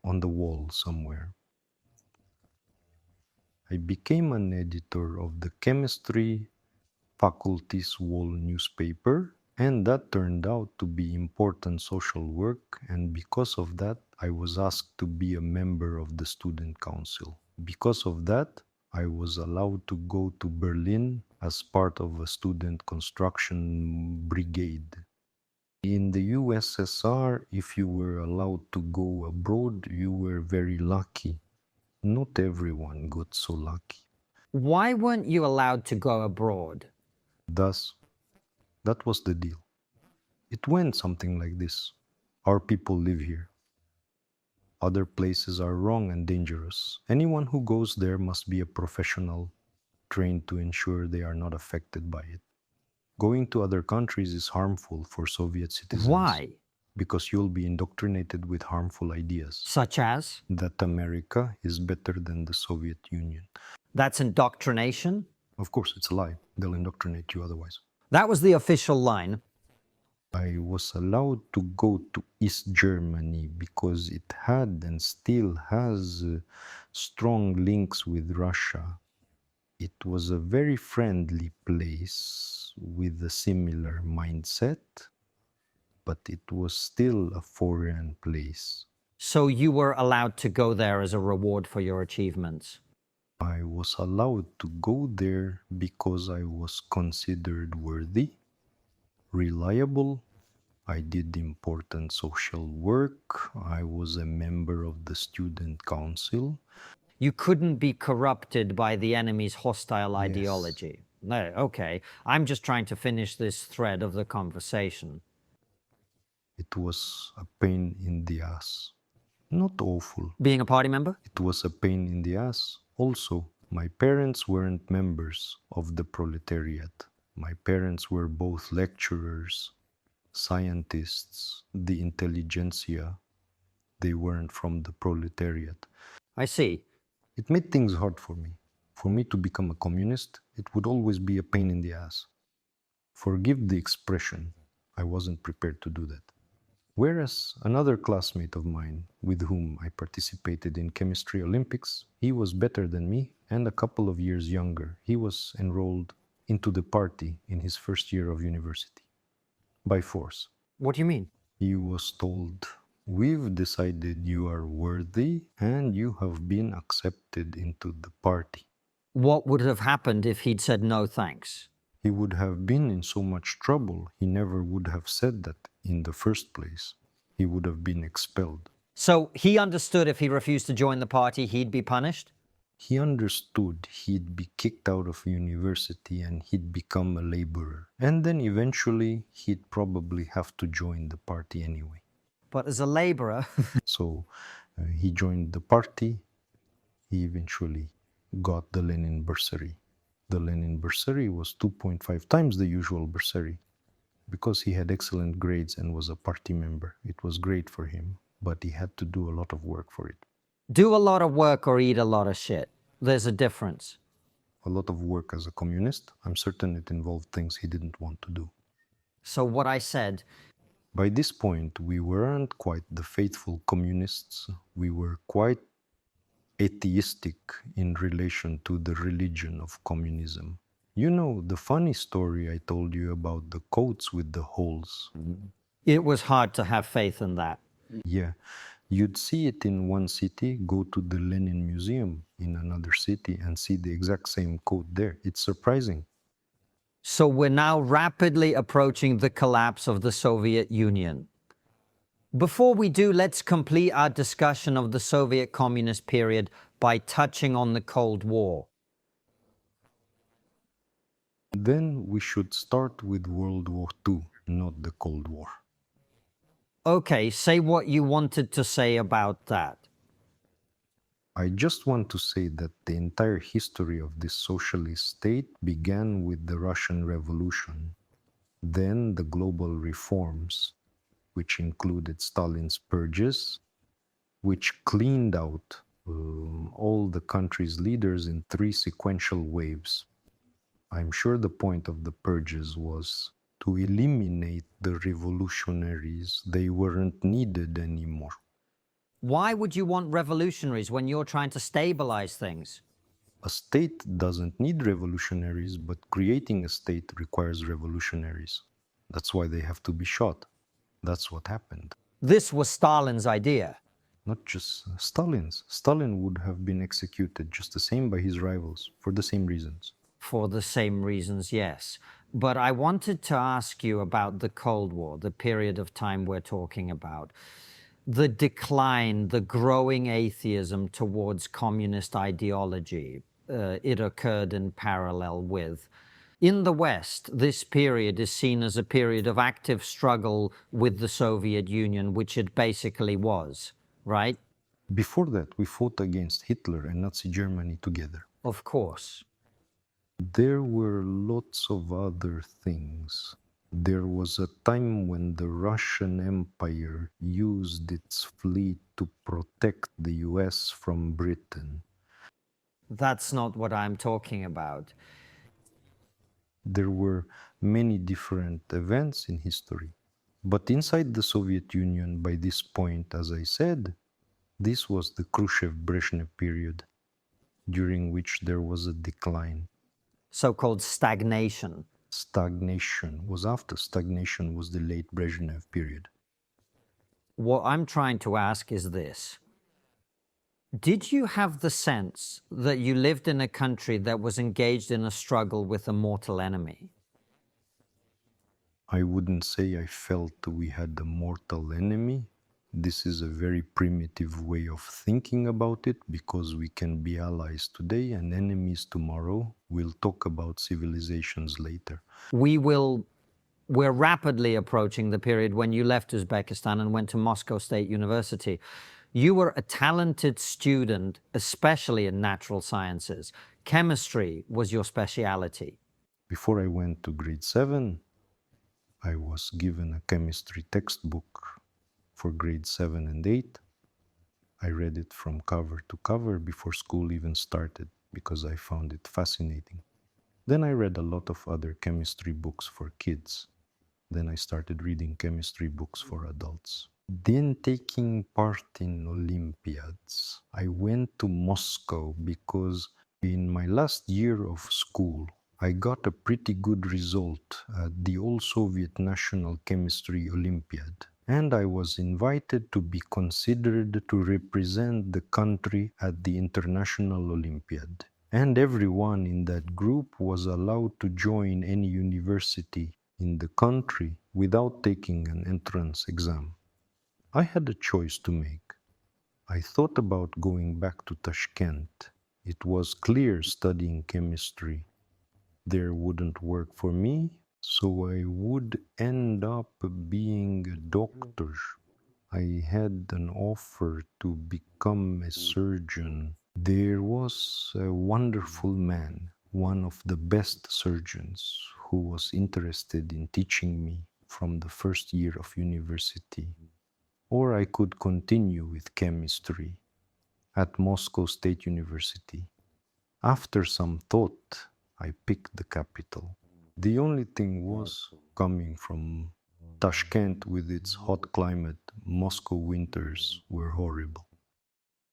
on the wall somewhere. I became an editor of the chemistry faculty's Wall newspaper, and that turned out to be important social work, and because of that, I was asked to be a member of the student council. Because of that, I was allowed to go to Berlin as part of a student construction brigade. In the USSR, if you were allowed to go abroad, you were very lucky. Not everyone got so lucky. Why weren't you allowed to go abroad? Thus, that was the deal. It went something like this. Our people live here. Other places are wrong and dangerous. Anyone who goes there must be a professional, trained to ensure they are not affected by it. Going to other countries is harmful for Soviet citizens. Why? Because you'll be indoctrinated with harmful ideas. Such as? That America is better than the Soviet Union. That's indoctrination? Of course, it's a lie. They'll indoctrinate you otherwise. That was the official line. I was allowed to go to East Germany because it had and still has strong links with Russia. It was a very friendly place with a similar mindset, but it was still a foreign place. So you were allowed to go there as a reward for your achievements. I was allowed to go there because I was considered worthy, reliable. I did important social work. I was a member of the student council. You couldn't be corrupted by the enemy's hostile Yes. ideology. No, okay. I'm just trying to finish this thread of the conversation. It was a pain in the ass. Not awful. Being a party member? It was a pain in the ass. Also, my parents weren't members of the proletariat. My parents were both lecturers, scientists, the intelligentsia. They weren't from the proletariat. I see. It made things hard for me. For me to become a communist, it would always be a pain in the ass. Forgive the expression, I wasn't prepared to do that. Whereas another classmate of mine, with whom I participated in chemistry Olympics, he was better than me and a couple of years younger. He was enrolled into the party in his first year of university. By force. What do you mean? He was told, "We've decided you are worthy and you have been accepted into the party." What would have happened if he'd said no thanks? He would have been in so much trouble, he never would have said that in the first place. He would have been expelled. So he understood if he refused to join the party, he'd be punished? He understood he'd be kicked out of university and he'd become a laborer. And then eventually he'd probably have to join the party anyway. But as a laborer... So he joined the party. He eventually got the Lenin bursary. The Lenin bursary was 2.5 times the usual bursary. Because he had excellent grades and was a party member, it was great for him, but he had to do a lot of work for it. Do a lot of work or eat a lot of shit. There's a difference. A lot of work as a communist, I'm certain it involved things he didn't want to do. So what I said... By this point, we weren't quite the faithful communists. We were quite atheistic in relation to the religion of communism. You know, the funny story I told you about the coats with the holes. It was hard to have faith in that. Yeah, you'd see it in one city, go to the Lenin Museum in another city and see the exact same coat there. It's surprising. So we're now rapidly approaching the collapse of the Soviet Union. Before we do, let's complete our discussion of the Soviet communist period by touching on the Cold War. Then we should start with World War II, not the Cold War. Okay, say what you wanted to say about that. I just want to say that the entire history of this socialist state began with the Russian Revolution, then the global reforms, which included Stalin's purges, which cleaned out all the country's leaders in 3 sequential waves. I'm sure the point of the purges was to eliminate the revolutionaries. They weren't needed anymore. Why would you want revolutionaries when you're trying to stabilize things? A state doesn't need revolutionaries, but creating a state requires revolutionaries. That's why they have to be shot. That's what happened. This was Stalin's idea. Not just Stalin's. Stalin would have been executed just the same by his rivals for the same reasons. For the same reasons, yes. But I wanted to ask you about the Cold War, the period of time we're talking about. The decline, the growing atheism towards communist ideology, it occurred in parallel with. In the West, this period is seen as a period of active struggle with the Soviet Union, which it basically was, right? Before that, we fought against Hitler and Nazi Germany together. Of course. There were lots of other things. There was a time when the Russian Empire used its fleet to protect the US from Britain. That's not what I'm talking about. There were many different events in history. But inside the Soviet Union, by this point, as I said, this was the Khrushchev-Brezhnev period, during which there was a decline. So-called stagnation. Stagnation was after. Stagnation was the late Brezhnev period. What I'm trying to ask is this. Did you have the sense that you lived in a country that was engaged in a struggle with a mortal enemy? I wouldn't say I felt we had a mortal enemy. This is a very primitive way of thinking about it, because we can be allies today and enemies tomorrow. We'll talk about civilizations later. We're rapidly approaching the period when you left Uzbekistan and went to Moscow State University. You were a talented student, especially in natural sciences. Chemistry was your speciality. Before I went to grade 7, I was given a chemistry textbook for grade 7 and 8. I read it from cover to cover before school even started, because I found it fascinating. Then I read a lot of other chemistry books for kids. Then I started reading chemistry books for adults. Then taking part in Olympiads. I went to Moscow because in my last year of school, I got a pretty good result at the All-Soviet National Chemistry Olympiad. And I was invited to be considered to represent the country at the International Olympiad. And everyone in that group was allowed to join any university in the country without taking an entrance exam. I had a choice to make. I thought about going back to Tashkent. It was clear studying chemistry there wouldn't work for me, so I would end up being a doctor. I had an offer to become a surgeon. There was a wonderful man, one of the best surgeons, who was interested in teaching me from the first year of university. Or I could continue with chemistry at Moscow State University. After some thought, I picked the capital. The only thing was, coming from Tashkent with its hot climate, Moscow winters were horrible.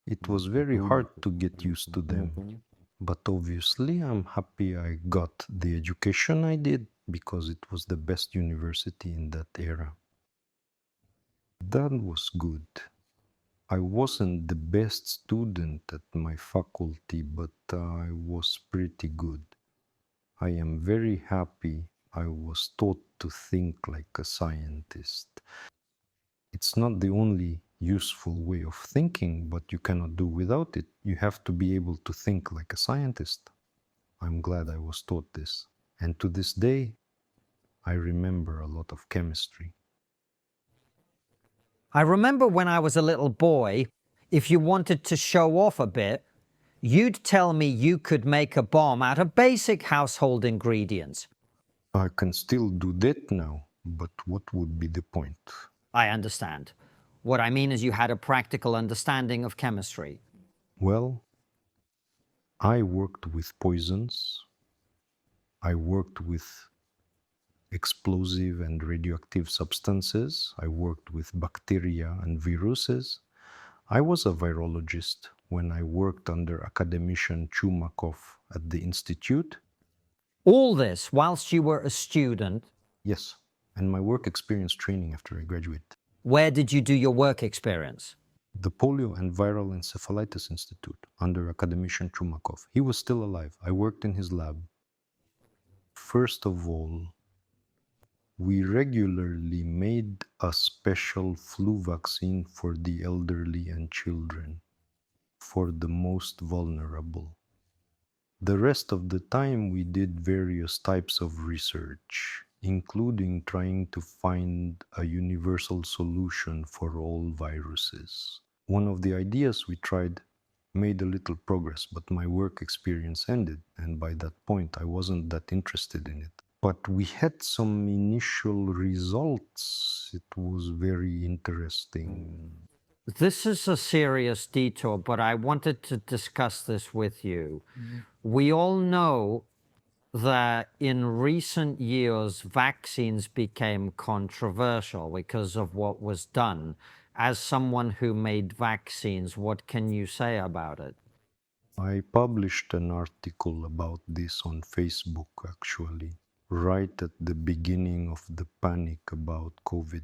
It was very hard to get used to them. But obviously, I'm happy I got the education I did, because it was the best university in that era. That was good. I wasn't the best student at my faculty, but I was pretty good. I am very happy I was taught to think like a scientist. It's not the only useful way of thinking, but you cannot do without it. You have to be able to think like a scientist. I'm glad I was taught this. And to this day, I remember a lot of chemistry. I remember when I was a little boy, if you wanted to show off a bit, you'd tell me you could make a bomb out of basic household ingredients. I can still do that now, but what would be the point? I understand. What I mean is you had a practical understanding of chemistry. Well, I worked with poisons. I worked with explosive and radioactive substances. I worked with bacteria and viruses. I was a virologist when I worked under academician Chumakov at the institute. All this whilst you were a student. Yes, and my work experience training after I graduated. Where did you do your work experience? The Polio and Viral Encephalitis Institute under academician Chumakov. He was still alive. I worked in his lab. First of all, we regularly made a special flu vaccine for the elderly and children, for the most vulnerable. The rest of the time we did various types of research, including trying to find a universal solution for all viruses. One of the ideas we tried made a little progress, but my work experience ended, and by that point I wasn't that interested in it. But we had some initial results. It was very interesting. This is a serious detour, but I wanted to discuss this with you. We all know that in recent years, vaccines became controversial because of what was done. As someone who made vaccines, what can you say about it? I published an article about this on Facebook actually, right at the beginning of the panic about COVID.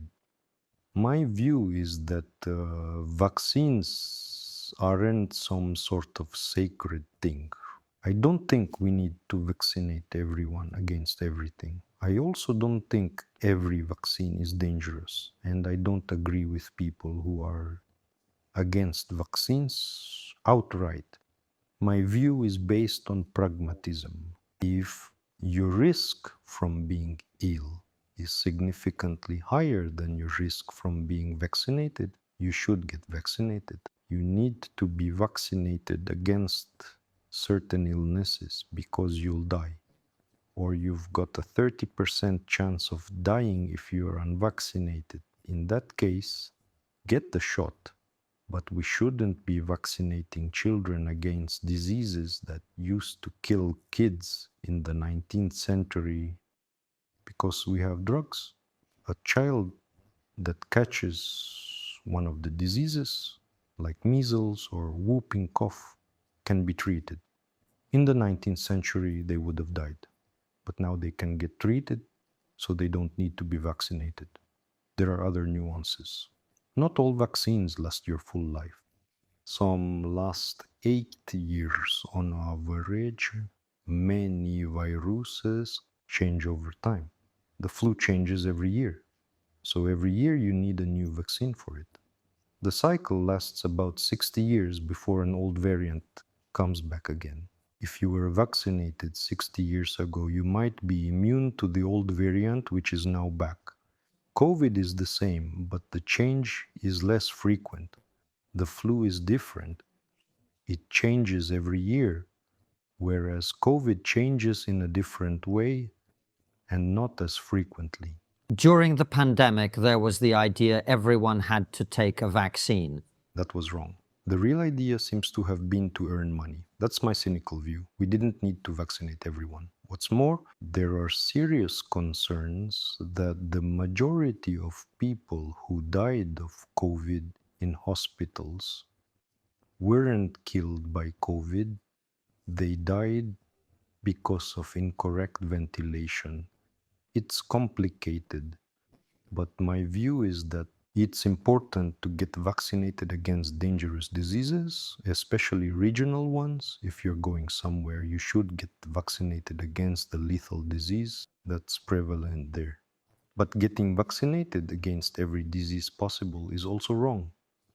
My view is that vaccines aren't some sort of sacred thing. I don't think we need to vaccinate everyone against everything. I also don't think every vaccine is dangerous, and I don't agree with people who are against vaccines outright. My view is based on pragmatism. If your risk from being ill is significantly higher than your risk from being vaccinated, you should get vaccinated. You need to be vaccinated against certain illnesses because you'll die. Or you've got a 30% chance of dying if you are unvaccinated. In that case, get the shot. But we shouldn't be vaccinating children against diseases that used to kill kids in the 19th century because we have drugs. A child that catches one of the diseases, like measles or whooping cough, can be treated. In the 19th century, they would have died. But now they can get treated, so they don't need to be vaccinated. There are other nuances. Not all vaccines last your full life. Some last 8 years on average. Many viruses change over time. The flu changes every year. So every year you need a new vaccine for it. The cycle lasts about 60 years before an old variant comes back again. If you were vaccinated 60 years ago, you might be immune to the old variant, which is now back. COVID is the same, but the change is less frequent. The flu is different. It changes every year, whereas COVID changes in a different way and not as frequently. During the pandemic, there was the idea everyone had to take a vaccine. That was wrong. The real idea seems to have been to earn money. That's my cynical view. We didn't need to vaccinate everyone. What's more, there are serious concerns that the majority of people who died of COVID in hospitals weren't killed by COVID. They died because of incorrect ventilation. It's complicated, but my view is that it's important to get vaccinated against dangerous diseases, especially regional ones. If you're going somewhere, you should get vaccinated against the lethal disease that's prevalent there. But getting vaccinated against every disease possible is also wrong.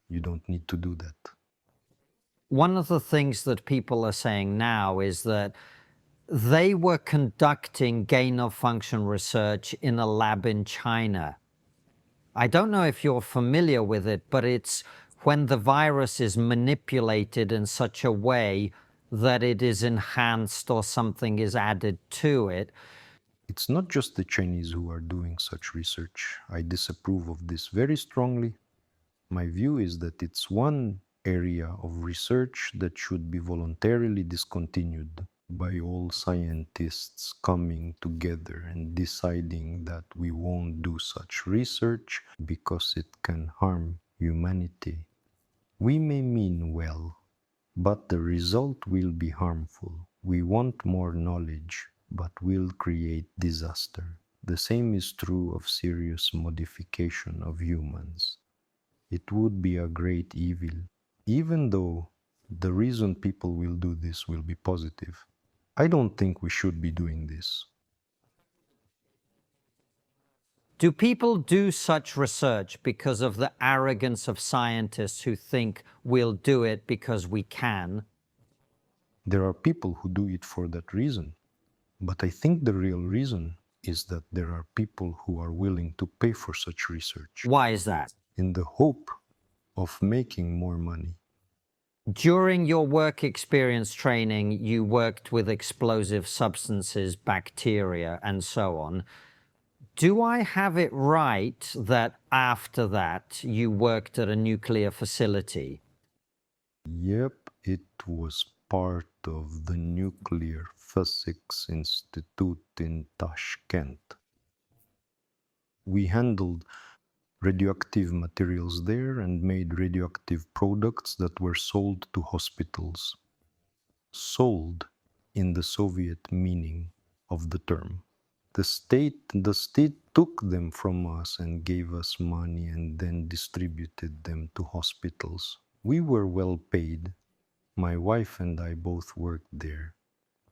You don't need to do that. One of the things that people are saying now is that they were conducting gain-of-function research in a lab in China. I don't know if you're familiar with it, but it's when the virus is manipulated in such a way that it is enhanced or something is added to it. It's not just the Chinese who are doing such research. I disapprove of this very strongly. My view is that it's one area of research that should be voluntarily discontinued by all scientists coming together and deciding that we won't do such research because it can harm humanity. We may mean well, but the result will be harmful. We want more knowledge, but will create disaster. The same is true of serious modification of humans. It would be a great evil, even though the reason people will do this will be positive. I don't think we should be doing this. Do people do such research because of the arrogance of scientists who think we'll do it because we can? There are people who do it for that reason. But I think the real reason is that there are people who are willing to pay for such research Why is that? in the hope of making more money. During your work experience training, you worked with explosive substances, bacteria, and so on. Do I have it right that after that you worked at a nuclear facility? Yep, it was part of the nuclear Physics Institute in Tashkent. We handled radioactive materials there and made radioactive products that were sold to hospitals. Sold in the Soviet meaning of the term. The state took them from us and gave us money and then distributed them to hospitals. We were well paid. My wife and I both worked there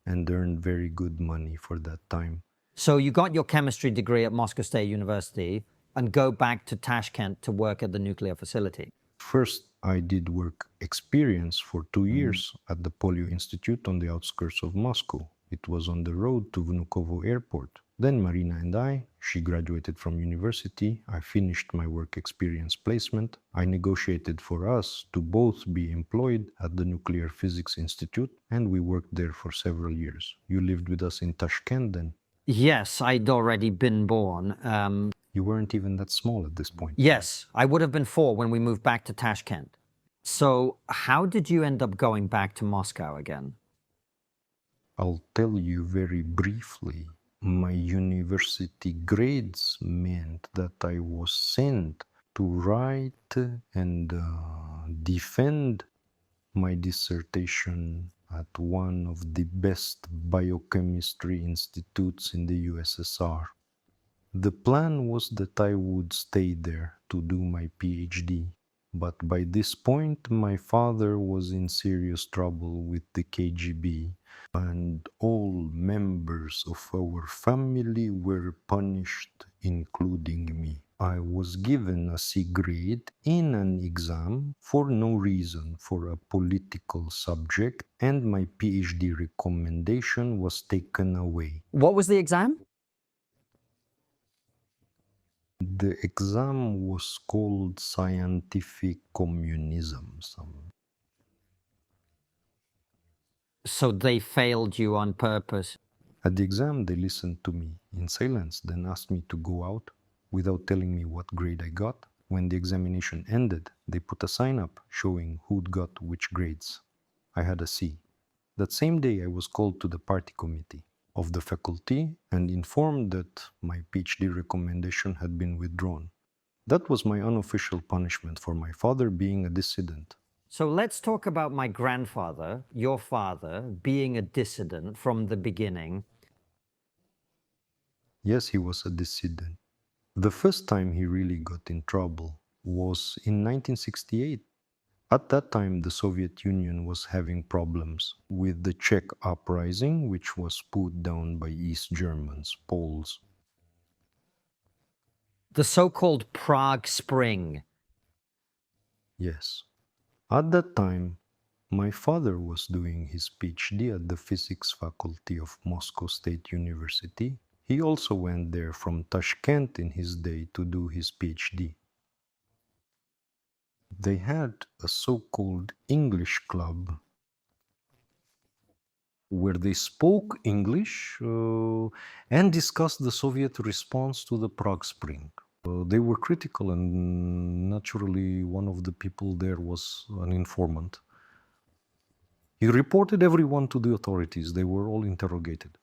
and earned very good money for that time. So you got your chemistry degree at Moscow State University and go back to Tashkent to work at the nuclear facility. First, I did work experience for 2 years at the Polio Institute on the outskirts of Moscow. It was on the road to Vnukovo Airport. Then Marina and she graduated from university. I finished my work experience placement. I negotiated for us to both be employed at the Nuclear Physics Institute, and we worked there for several years. You lived with us in Tashkent then? Yes, I'd already been born. You weren't even that small at this point. Yes, I would have been 4 when we moved back to Tashkent. So how did you end up going back to Moscow again? I'll tell you very briefly. My university grades meant that I was sent to write and defend my dissertation at one of the best biochemistry institutes in the USSR. The plan was that I would stay there to do my PhD, but by this point my father was in serious trouble with the KGB, and all members of our family were punished, including me. I was given a C grade in an exam for no reason for a political subject, and my PhD recommendation was taken away. What was the exam? The exam was called Scientific Communism. So they failed you on purpose? At the exam, they listened to me in silence, then asked me to go out without telling me what grade I got. When the examination ended, they put a sign up showing who'd got which grades. I had a C. That same day, I was called to the party committee of the faculty and informed that my PhD recommendation had been withdrawn. That was my unofficial punishment for my father being a dissident. So let's talk about my grandfather, your father, being a dissident from the beginning. Yes, he was a dissident. The first time he really got in trouble was in 1968. At that time, the Soviet Union was having problems with the Czech uprising, which was put down by East Germans, Poles. The so-called Prague Spring. Yes. At that time, my father was doing his PhD at the physics faculty of Moscow State University. He also went there from Tashkent in his day to do his PhD. They had a so-called English club where they spoke English and discussed the Soviet response to the Prague Spring. They were critical, and naturally one of the people there was an informant. He reported everyone to the authorities. They were all interrogated.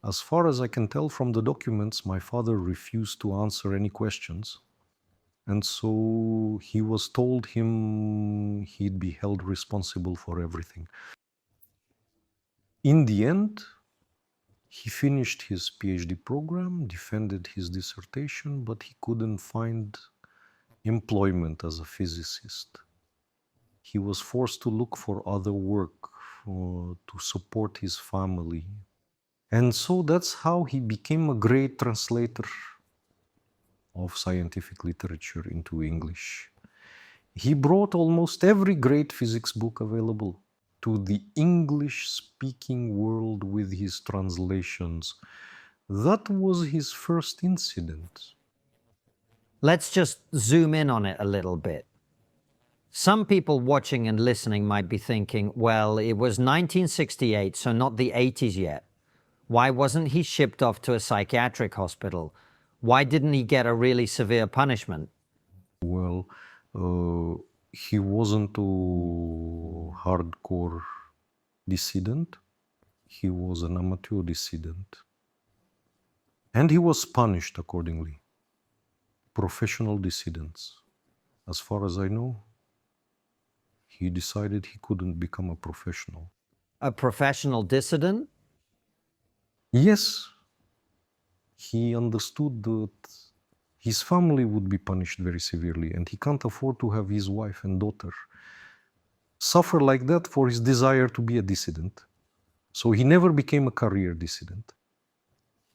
As far as I can tell from the documents, my father refused to answer any questions. And so he was told he'd be held responsible for everything. In the end, he finished his PhD program, defended his dissertation, but he couldn't find employment as a physicist. He was forced to look for other work to support his family. And so that's how he became a great translator of scientific literature into English. He brought almost every great physics book available to the English-speaking world with his translations. That was his first incident. Let's just zoom in on it a little bit. Some people watching and listening might be thinking, well, it was 1968, so not the 80s yet. Why wasn't he shipped off to a psychiatric hospital? Why didn't he get a really severe punishment? Well, he wasn't a hardcore dissident. He was an amateur dissident. And he was punished accordingly. Professional dissidents. As far as I know, he decided he couldn't become a professional. A professional dissident? Yes, he understood that his family would be punished very severely, and he can't afford to have his wife and daughter suffer like that for his desire to be a dissident. So he never became a career dissident.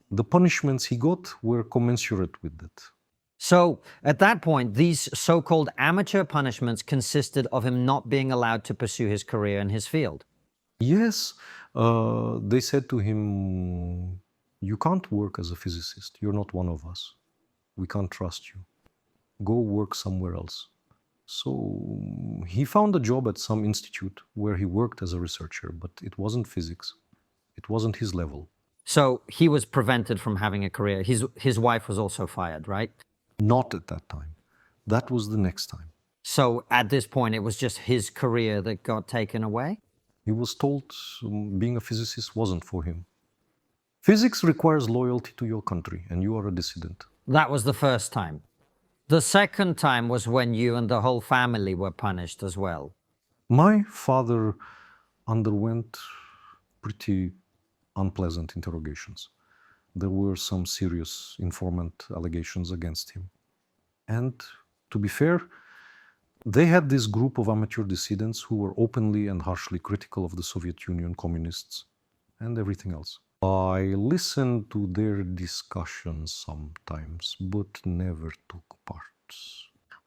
The punishments he got were commensurate with that. So, at that point, these so-called amateur punishments consisted of him not being allowed to pursue his career in his field. Yes, they said to him, you can't work as a physicist. You're not one of us. We can't trust you. Go work somewhere else. So he found a job at some institute where he worked as a researcher, but it wasn't physics. It wasn't his level. So he was prevented from having a career. His wife was also fired, right? Not at that time. That was the next time. So at this point, it was just his career that got taken away? He was told being a physicist wasn't for him. Physics requires loyalty to your country, and you are a dissident. That was the first time. The second time was when you and the whole family were punished as well. My father underwent pretty unpleasant interrogations. There were some serious informant allegations against him. And to be fair, they had this group of amateur dissidents who were openly and harshly critical of the Soviet Union, communists, and everything else. I listened to their discussions sometimes, but never took part.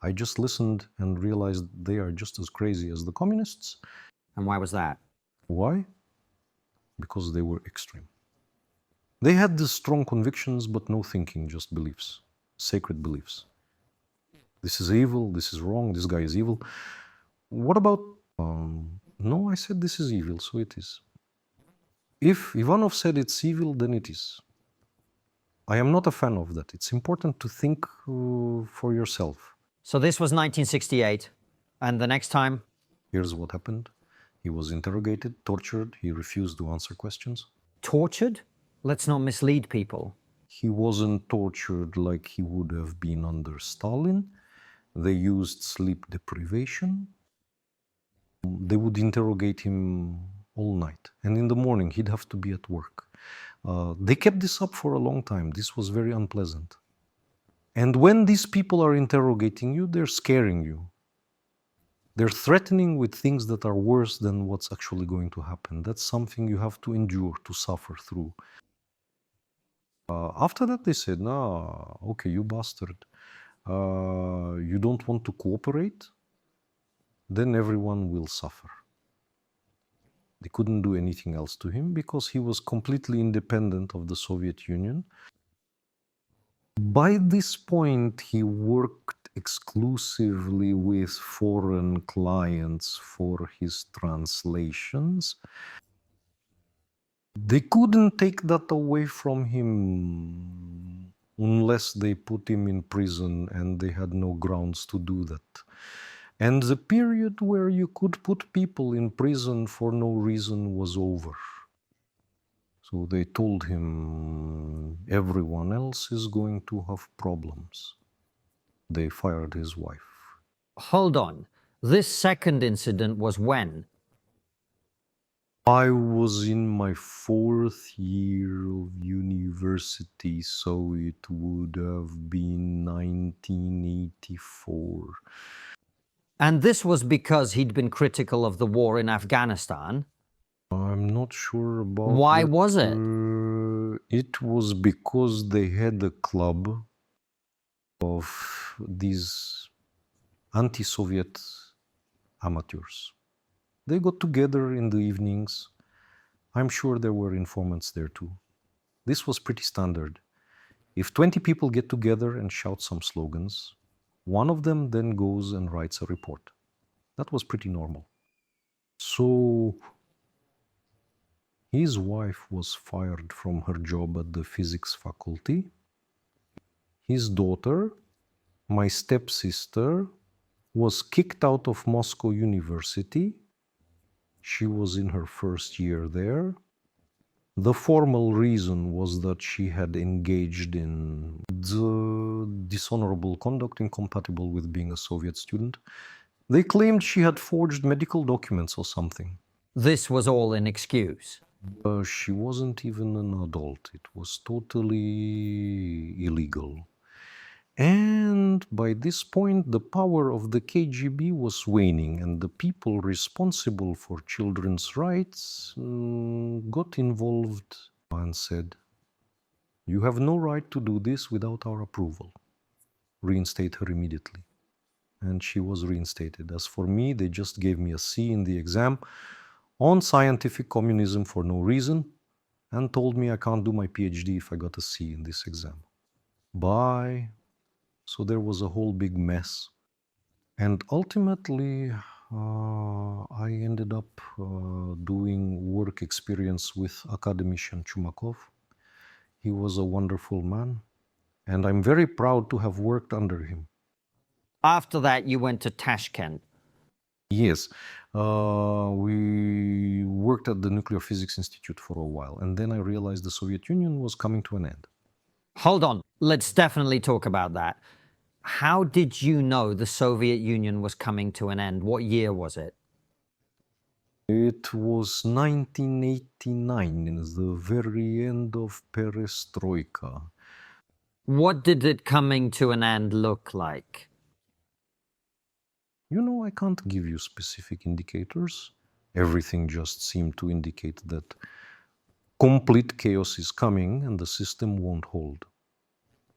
I just listened and realized they are just as crazy as the communists. And why was that? Why? Because they were extreme. They had these strong convictions, but no thinking, just beliefs, sacred beliefs. This is evil, this is wrong, this guy is evil. What about... no, I said this is evil, so it is. If Ivanov said it's evil, then it is. I am not a fan of that. It's important to think for yourself. So this was 1968, and the next time? Here's what happened. He was interrogated, tortured, he refused to answer questions. Tortured? Let's not mislead people. He wasn't tortured like he would have been under Stalin. They used sleep deprivation. They would interrogate him all night. And in the morning, he'd have to be at work. They kept this up for a long time. This was very unpleasant. And when these people are interrogating you, they're scaring you. They're threatening with things that are worse than what's actually going to happen. That's something you have to endure, to suffer through. After that, they said, no, okay, you bastard. You don't want to cooperate? Then everyone will suffer. They couldn't do anything else to him because he was completely independent of the Soviet Union. By this point, he worked exclusively with foreign clients for his translations. They couldn't take that away from him unless they put him in prison, and they had no grounds to do that. And the period where you could put people in prison for no reason was over. So they told him everyone else is going to have problems. They fired his wife. Hold on. This second incident was when? I was in my 4th year of university, so it would have been 1984. And this was because he'd been critical of the war in Afghanistan? I'm not sure about Why that. was it? It was because they had a club of these anti-Soviet amateurs. They got together in the evenings. I'm sure there were informants there too. This was pretty standard. If 20 people get together and shout some slogans, one of them then goes and writes a report. That was pretty normal. So his wife was fired from her job at the physics faculty. His daughter, my stepsister, was kicked out of Moscow University. She was in her 1st year there. The formal reason was that she had engaged in the dishonorable conduct incompatible with being a Soviet student. They claimed she had forged medical documents or something. This was all an excuse. She wasn't even an adult. It was totally illegal. And by this point, the power of the KGB was waning, and the people responsible for children's rights got involved and said, "You have no right to do this without our approval. Reinstate her immediately." And she was reinstated. As for me, they just gave me a C in the exam on scientific communism for no reason and told me I can't do my PhD if I got a C in this exam. Bye. So there was a whole big mess. And ultimately, I ended up doing work experience with academician Chumakov. He was a wonderful man, and I'm very proud to have worked under him. After that, you went to Tashkent. Yes, we worked at the Nuclear Physics Institute for a while, and then I realized the Soviet Union was coming to an end. Hold on, let's definitely talk about that. How did you know the Soviet Union was coming to an end? What year was it? It was 1989, in the very end of Perestroika. What did it coming to an end look like? You know, I can't give you specific indicators. Everything just seemed to indicate that complete chaos is coming and the system won't hold.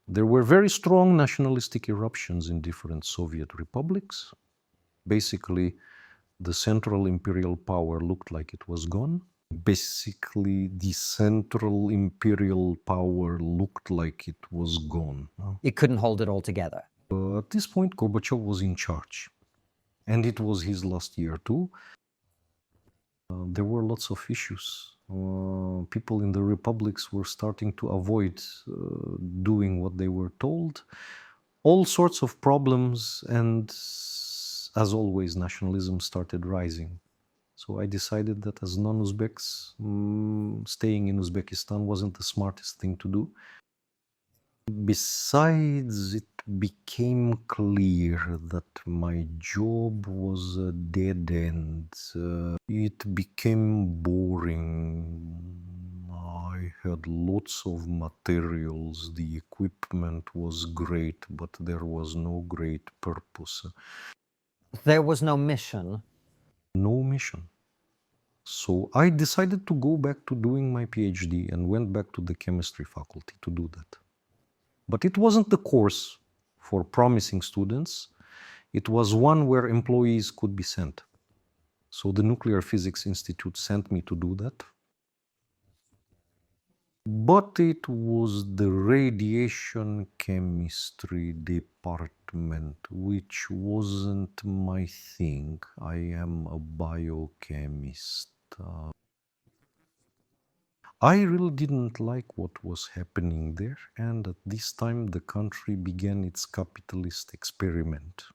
There were very strong nationalistic eruptions in different Soviet republics. Basically, the central imperial power looked like it was gone. Basically, the central imperial power looked like it was gone. It couldn't hold it all together. At this point, Gorbachev was in charge. And it was his last year too. There were lots of issues. People in the republics were starting to avoid doing what they were told. All sorts of problems, and as always, nationalism started rising. So I decided that as non-Uzbeks, staying in Uzbekistan wasn't the smartest thing to do. Besides, it became clear that my job was a dead end. It became boring. I had lots of materials. The equipment was great, but there was no great purpose. There was no mission. No mission. So I decided to go back to doing my PhD and went back to the chemistry faculty to do that. But it wasn't the course for promising students. It was one where employees could be sent. So the Nuclear Physics Institute sent me to do that. But it was the radiation chemistry department, which wasn't my thing. I am a biochemist. I really didn't like what was happening there, and at this time the country began its capitalist experiment.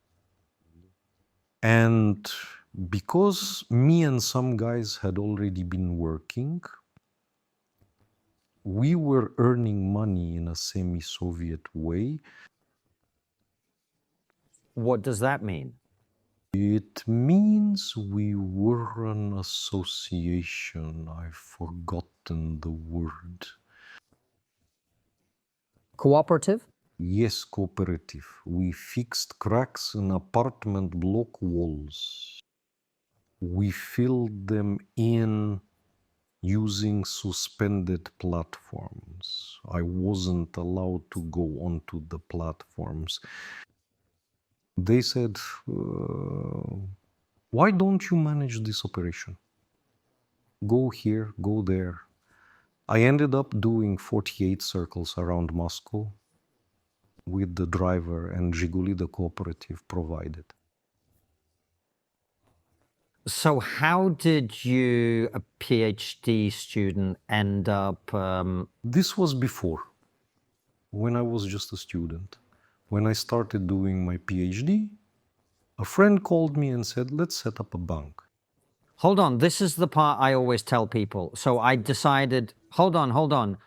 And because me and some guys had already been working, we were earning money in a semi-Soviet way. What does that mean? It means we were an association. I've forgotten the word. Cooperative? Yes, cooperative. We fixed cracks in apartment block walls. We filled them in using suspended platforms. I wasn't allowed to go onto the platforms. They said, why don't you manage this operation? Go here, go there. I ended up doing 48 circles around Moscow with the driver and Zhiguli, the cooperative, provided. So how did you, a PhD student, end up... This was before, when I was just a student. When I started doing my PhD, a friend called me and said, let's set up a bank. Hold on, this is the part I always tell people. So I decided, hold on.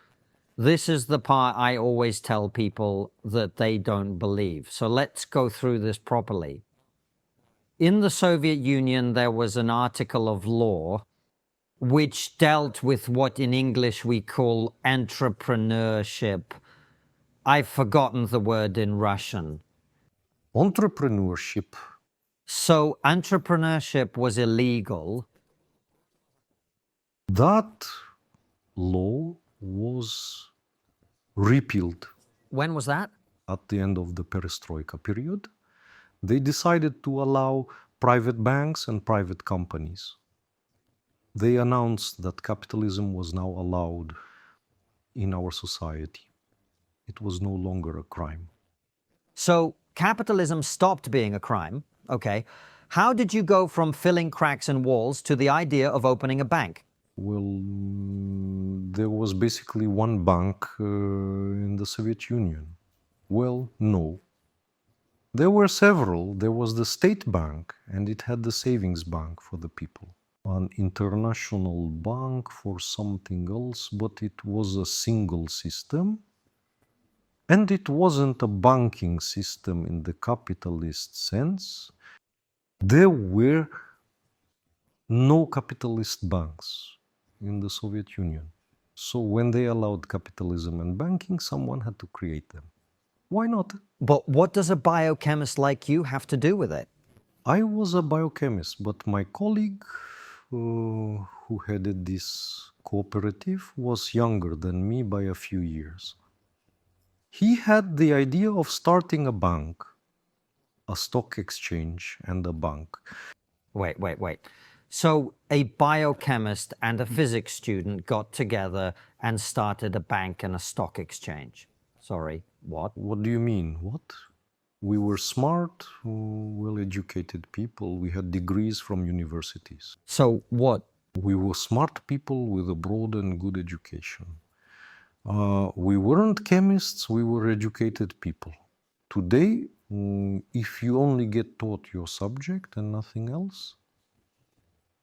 This is the part I always tell people that they don't believe. So let's go through this properly. In the Soviet Union, there was an article of law which dealt with what in English we call entrepreneurship. I've forgotten the word in Russian. Entrepreneurship. So entrepreneurship was illegal. That law was repealed. When was that? At the end of the perestroika period. They decided to allow private banks and private companies. They announced that capitalism was now allowed in our society. It was no longer a crime. So capitalism stopped being a crime. Okay. How did you go from filling cracks in walls to the idea of opening a bank? Well, there was basically one bank in the Soviet Union. Well, no. There were several. There was the state bank, and it had the savings bank for the people. An international bank for something else, but it was a single system. And it wasn't a banking system in the capitalist sense. There were no capitalist banks in the Soviet Union. So when they allowed capitalism and banking, someone had to create them. Why not? But what does a biochemist like you have to do with it? I was a biochemist, but my colleague who headed this cooperative was younger than me by a few years. He had the idea of starting a bank, a stock exchange and a bank. Wait. So a biochemist and a physics student got together and started a bank and a stock exchange. Sorry, what? What do you mean? What? We were smart, well-educated people. We had degrees from universities. So what? We were smart people with a broad and good education. We weren't chemists, we were educated people. Today, if you only get taught your subject and nothing else,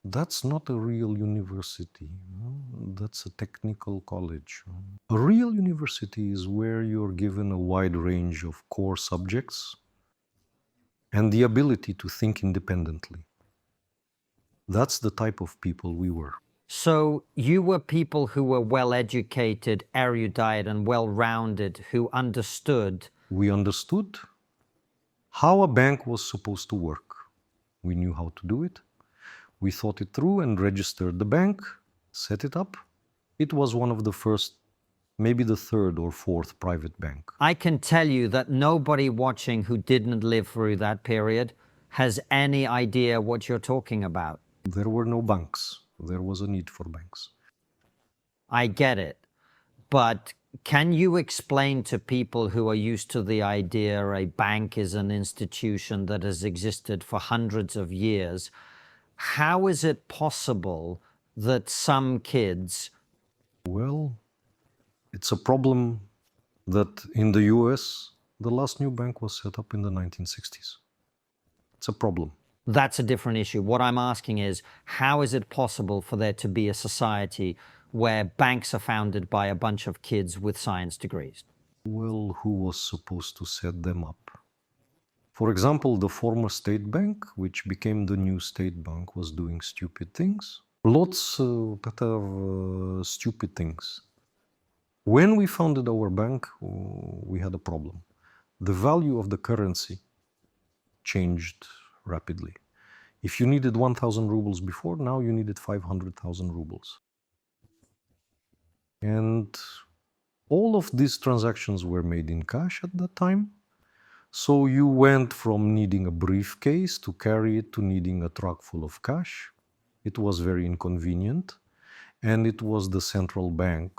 that's not a real university. That's a technical college. A real university is where you're given a wide range of core subjects and the ability to think independently. That's the type of people we were. So you were people who were well-educated, erudite, and well-rounded, who understood. We understood how a bank was supposed to work. We knew how to do it. We thought it through and registered the bank, set it up. It was one of the first, maybe the third or fourth private bank. I can tell you that nobody watching who didn't live through that period has any idea what you're talking about. There were no banks. There was a need for banks. I get it. But can you explain to people who are used to the idea a bank is an institution that has existed for hundreds of years, how is it possible that some kids... Well, it's a problem that in the US, the last new bank was set up in the 1960s. It's a problem. That's a different issue. What I'm asking is, how is it possible for there to be a society where banks are founded by a bunch of kids with science degrees? Well, who was supposed to set them up? For example, the former state bank, which became the new state bank, was doing stupid things. Lots of stupid things. When we founded our bank, we had a problem. The value of the currency changed rapidly. If you needed 1,000 rubles before, now you needed 500,000 rubles. And all of these transactions were made in cash at that time. So you went from needing a briefcase to carry it to needing a truck full of cash. It was very inconvenient. And it was the central bank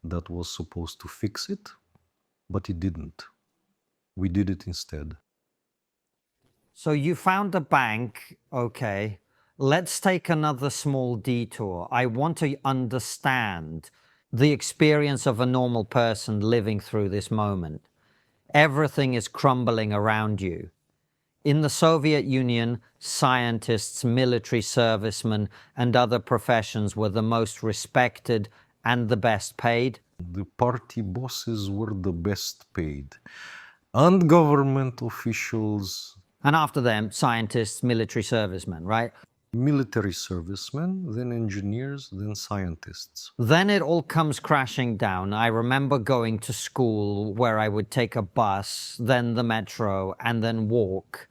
that was supposed to fix it, but it didn't. We did it instead. So you found a bank, okay. Let's take another small detour. I want to understand the experience of a normal person living through this moment. Everything is crumbling around you. In the Soviet Union, scientists, military servicemen, and other professions were the most respected and the best paid. The party bosses were the best paid, and government officials, And after them, scientists, military servicemen, right? military servicemen, then engineers, then scientists. Then it all comes crashing down. I remember going to school where I would take a bus, then the metro, and then walk.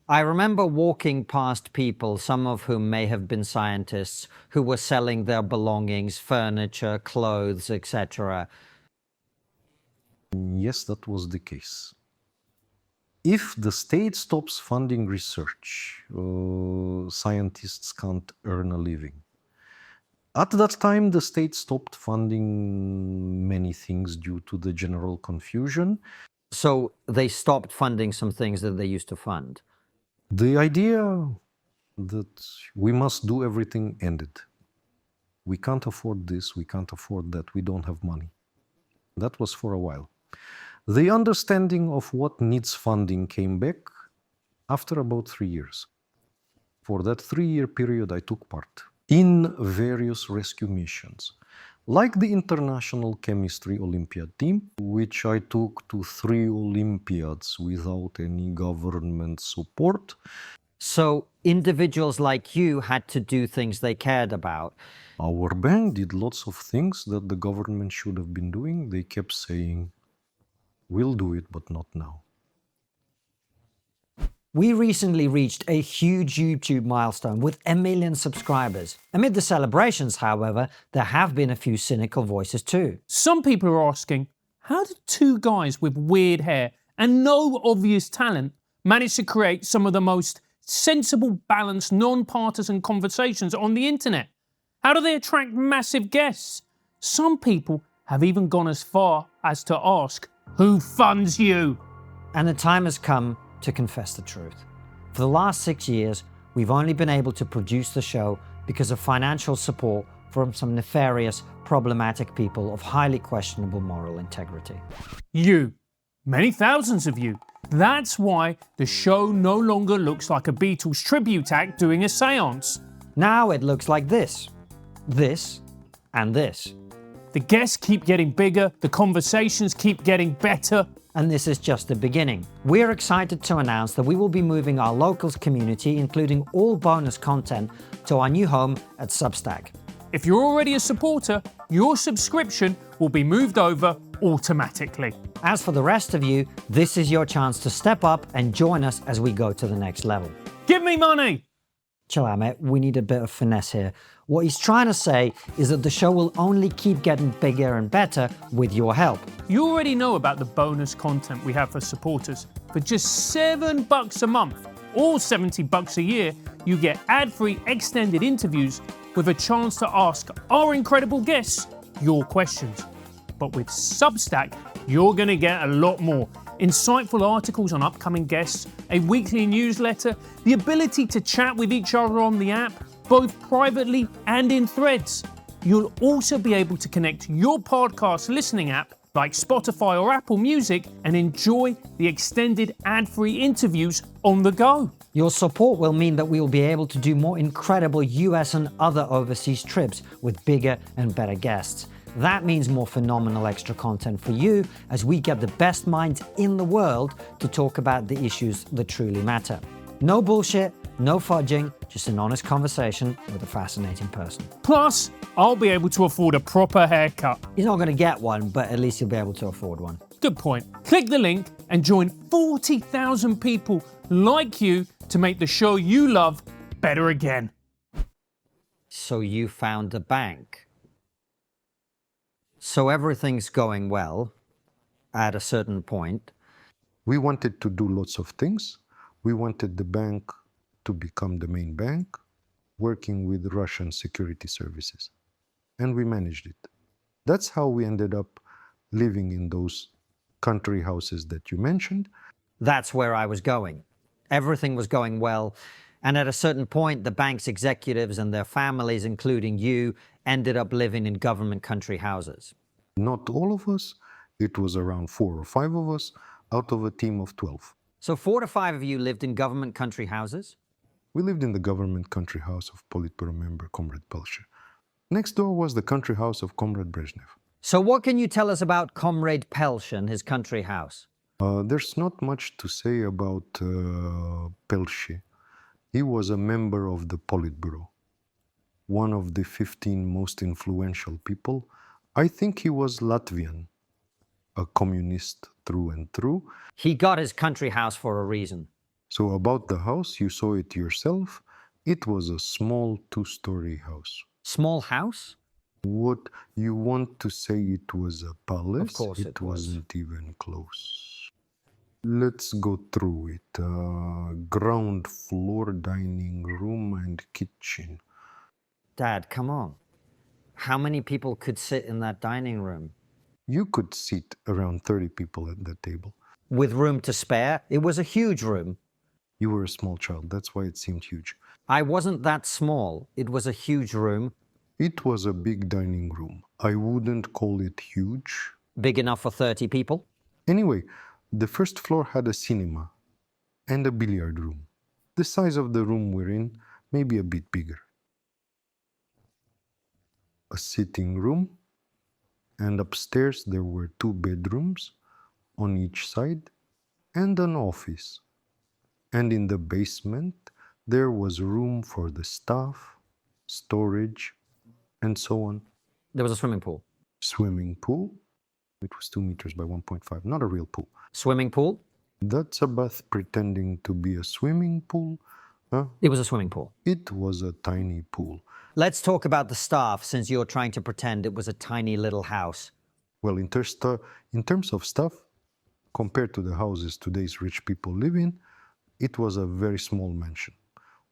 I remember walking past people, some of whom may have been scientists, who were selling their belongings, furniture, clothes, etc. Yes, that was the case. If the state stops funding research, scientists can't earn a living. At that time, the state stopped funding many things due to the general confusion. So they stopped funding some things that they used to fund. The idea that we must do everything ended. We can't afford this, we can't afford that, we don't have money. That was for a while. The understanding of what needs funding came back after about 3 years. For that 3-year period, I took part in various rescue missions, like the International Chemistry Olympiad team, which I took to 3 Olympiads without any government support. So individuals like you had to do things they cared about. Our bank did lots of things that the government should have been doing. They kept saying, we'll do it, but not now. We recently reached a huge YouTube milestone with 1 million subscribers. Amid the celebrations, however, there have been a few cynical voices too. Some people are asking, how did 2 guys with weird hair and no obvious talent manage to create some of the most sensible, balanced, non-partisan conversations on the internet? How do they attract massive guests? Some people have even gone as far as to ask, who funds you? And the time has come to confess the truth. For the last 6 years, we've only been able to produce the show because of financial support from some nefarious, problematic people of highly questionable moral integrity. You. Many thousands of you. That's why the show no longer looks like a Beatles tribute act doing a seance. Now it looks like this, and this. The guests keep getting bigger, the conversations keep getting better. And this is just the beginning. We're excited to announce that we will be moving our locals community, including all bonus content, to our new home at Substack. If you're already a supporter, your subscription will be moved over automatically. As for the rest of you, this is your chance to step up and join us as we go to the next level. Give me money! Chill out, mate. We need a bit of finesse here. What he's trying to say is that the show will only keep getting bigger and better with your help. You already know about the bonus content we have for supporters. For just $7 a month or $70 a year, you get ad-free extended interviews with a chance to ask our incredible guests your questions. But with Substack, you're going to get a lot more. Insightful articles on upcoming guests, a weekly newsletter, the ability to chat with each other on the app, both privately and in threads. You'll also be able to connect your podcast listening app like Spotify or Apple Music and enjoy the extended ad-free interviews on the go. Your support will mean that we will be able to do more incredible US and other overseas trips with bigger and better guests. That means more phenomenal extra content for you as we get the best minds in the world to talk about the issues that truly matter. No bullshit, no fudging, just an honest conversation with a fascinating person. Plus, I'll be able to afford a proper haircut. He's not going to get one, but at least he'll be able to afford one. Good point. Click the link and join 40,000 people like you to make the show you love better again. So you found a bank. So everything's going well at a certain point. We wanted to do lots of things. We wanted the bank to become the main bank, working with Russian security services. And we managed it. That's how we ended up living in those country houses that you mentioned. That's where I was going. Everything was going well. And at a certain point, the bank's executives and their families, including you, ended up living in government country houses. Not all of us. It was around 4 or 5 of us out of a team of 12. So 4 to 5 of you lived in government country houses? We lived in the government country house of Politburo member Comrade Pelcher. Next door was the country house of Comrade Brezhnev. So what can you tell us about Comrade Pelcher and his country house? There's not much to say about Pelcher. He was a member of the Politburo, one of the 15 most influential people. I think he was Latvian, a communist through and through. He got his country house for a reason. So about the house, you saw it yourself. It was a small 2-story house. Small house? What you want to say it was a palace? Of course it was. Wasn't even close. Let's go through it. Ground floor, dining room and kitchen. Dad, come on. How many people could sit in that dining room? You could seat around 30 people at that table. With room to spare? It was a huge room. You were a small child, that's why it seemed huge. I wasn't that small. It was a huge room. It was a big dining room. I wouldn't call it huge. Big enough for 30 people? Anyway, the first floor had a cinema and a billiard room. The size of the room we're in, maybe a bit bigger. A sitting room, and upstairs there were 2 bedrooms on each side and an office. And in the basement there was room for the staff, storage, and so on. There was a swimming pool. Swimming pool. It was 2 meters by 1.5, not a real pool. Swimming pool? That's a bath pretending to be a swimming pool. Huh? It was a swimming pool. It was a tiny pool. Let's talk about the staff, since you're trying to pretend it was a tiny little house. Well, in terms of stuff, compared to the houses today's rich people live in, it was a very small mansion.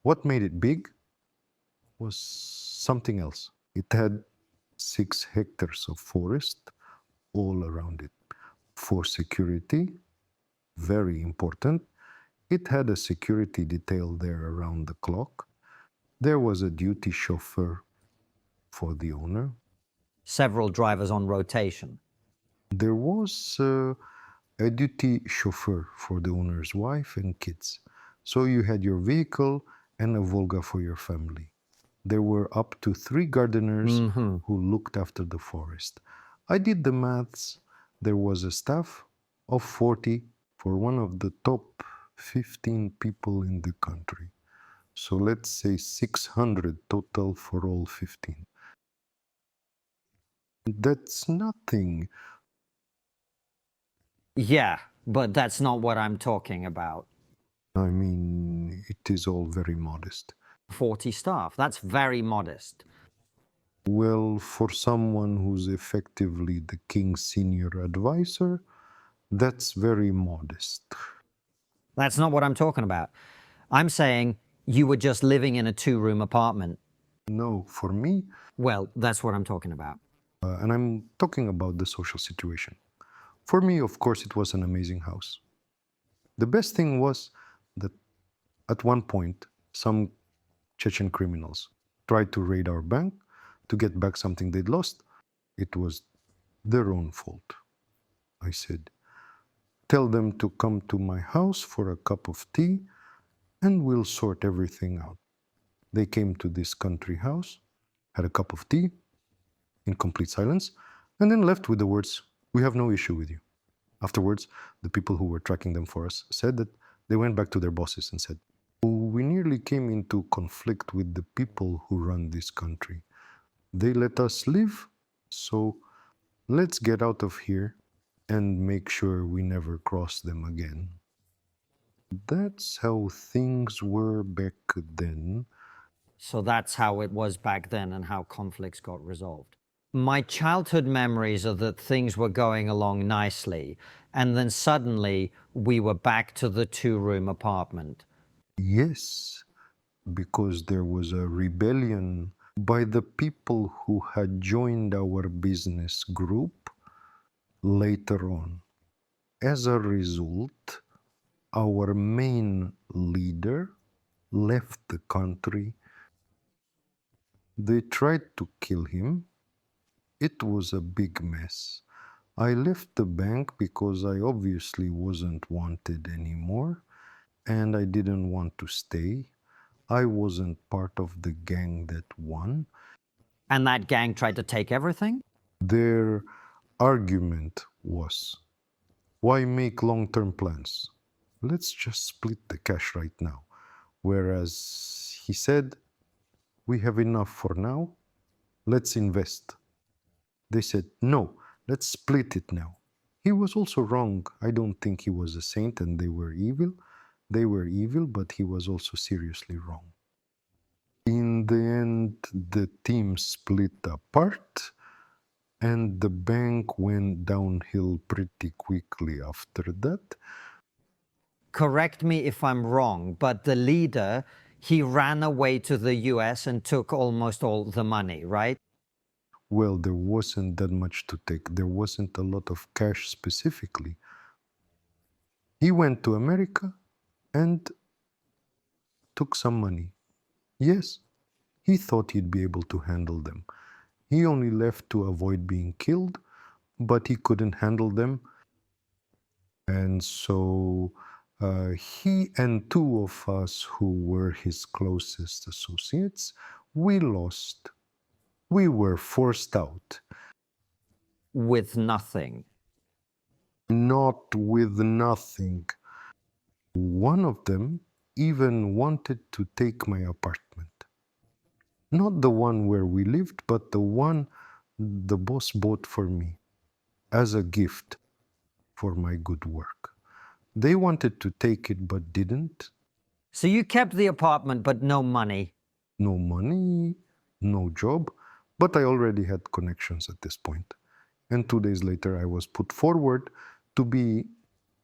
What made it big was something else. It had 6 hectares of forest all around it. For security, very important, it had a security detail there around the clock. There was a duty chauffeur for the owner. Several drivers on rotation. There was a duty chauffeur for the owner's wife and kids. So you had your vehicle and a Volga for your family. There were up to 3 gardeners who looked after the forest. I did the maths. There was a staff of 40 for one of the top 15 people in the country. So let's say 600 total for all 15. That's nothing. Yeah, but that's not what I'm talking about. I mean, it is all very modest. 40 staff, that's very modest. Well, for someone who's effectively the king's senior advisor, that's very modest. That's not what I'm talking about. I'm saying you were just living in a 2-room apartment. No, for me, Well, that's what I'm talking about. and I'm talking about the social situation. For me, of course, it was an amazing house. The best thing was that at one point, some Chechen criminals tried to raid our bank to get back something they'd lost. It was their own fault. I said, tell them to come to my house for a cup of tea and we'll sort everything out. They came to this country house, had a cup of tea in complete silence, and then left with the words, we have no issue with you. Afterwards, the people who were tracking them for us said that they went back to their bosses and said, we nearly came into conflict with the people who run this country. They let us live, so let's get out of here and make sure we never cross them again. That's how things were back then. So that's how it was back then and how conflicts got resolved. My childhood memories are that things were going along nicely, and then suddenly we were back to the 2-room apartment. Yes, because there was a rebellion by the people who had joined our business group later on. As a result, our main leader left the country. They tried to kill him. It was a big mess. I left the bank because I obviously wasn't wanted anymore and I didn't want to stay. I wasn't part of the gang that won. And that gang tried to take everything? Their argument was, why make long-term plans? Let's just split the cash right now. Whereas he said, we have enough for now, let's invest. They said, no, let's split it now. He was also wrong. I don't think he was a saint and they were evil. They were evil, but he was also seriously wrong. In the end, the team split apart and the bank went downhill pretty quickly after that. Correct me if I'm wrong, but the leader, he ran away to the US and took almost all the money, right? Well, there wasn't that much to take. There wasn't a lot of cash specifically. He went to America and took some money. Yes, he thought he'd be able to handle them. He only left to avoid being killed, but he couldn't handle them. And so he and two of us who were his closest associates, we lost. We were forced out. With nothing. Not with nothing. One of them even wanted to take my apartment. Not the one where we lived, but the one the boss bought for me as a gift for my good work. They wanted to take it but didn't. So you kept the apartment, but no money. No money, no job, but I already had connections at this point. And 2 days later, I was put forward to be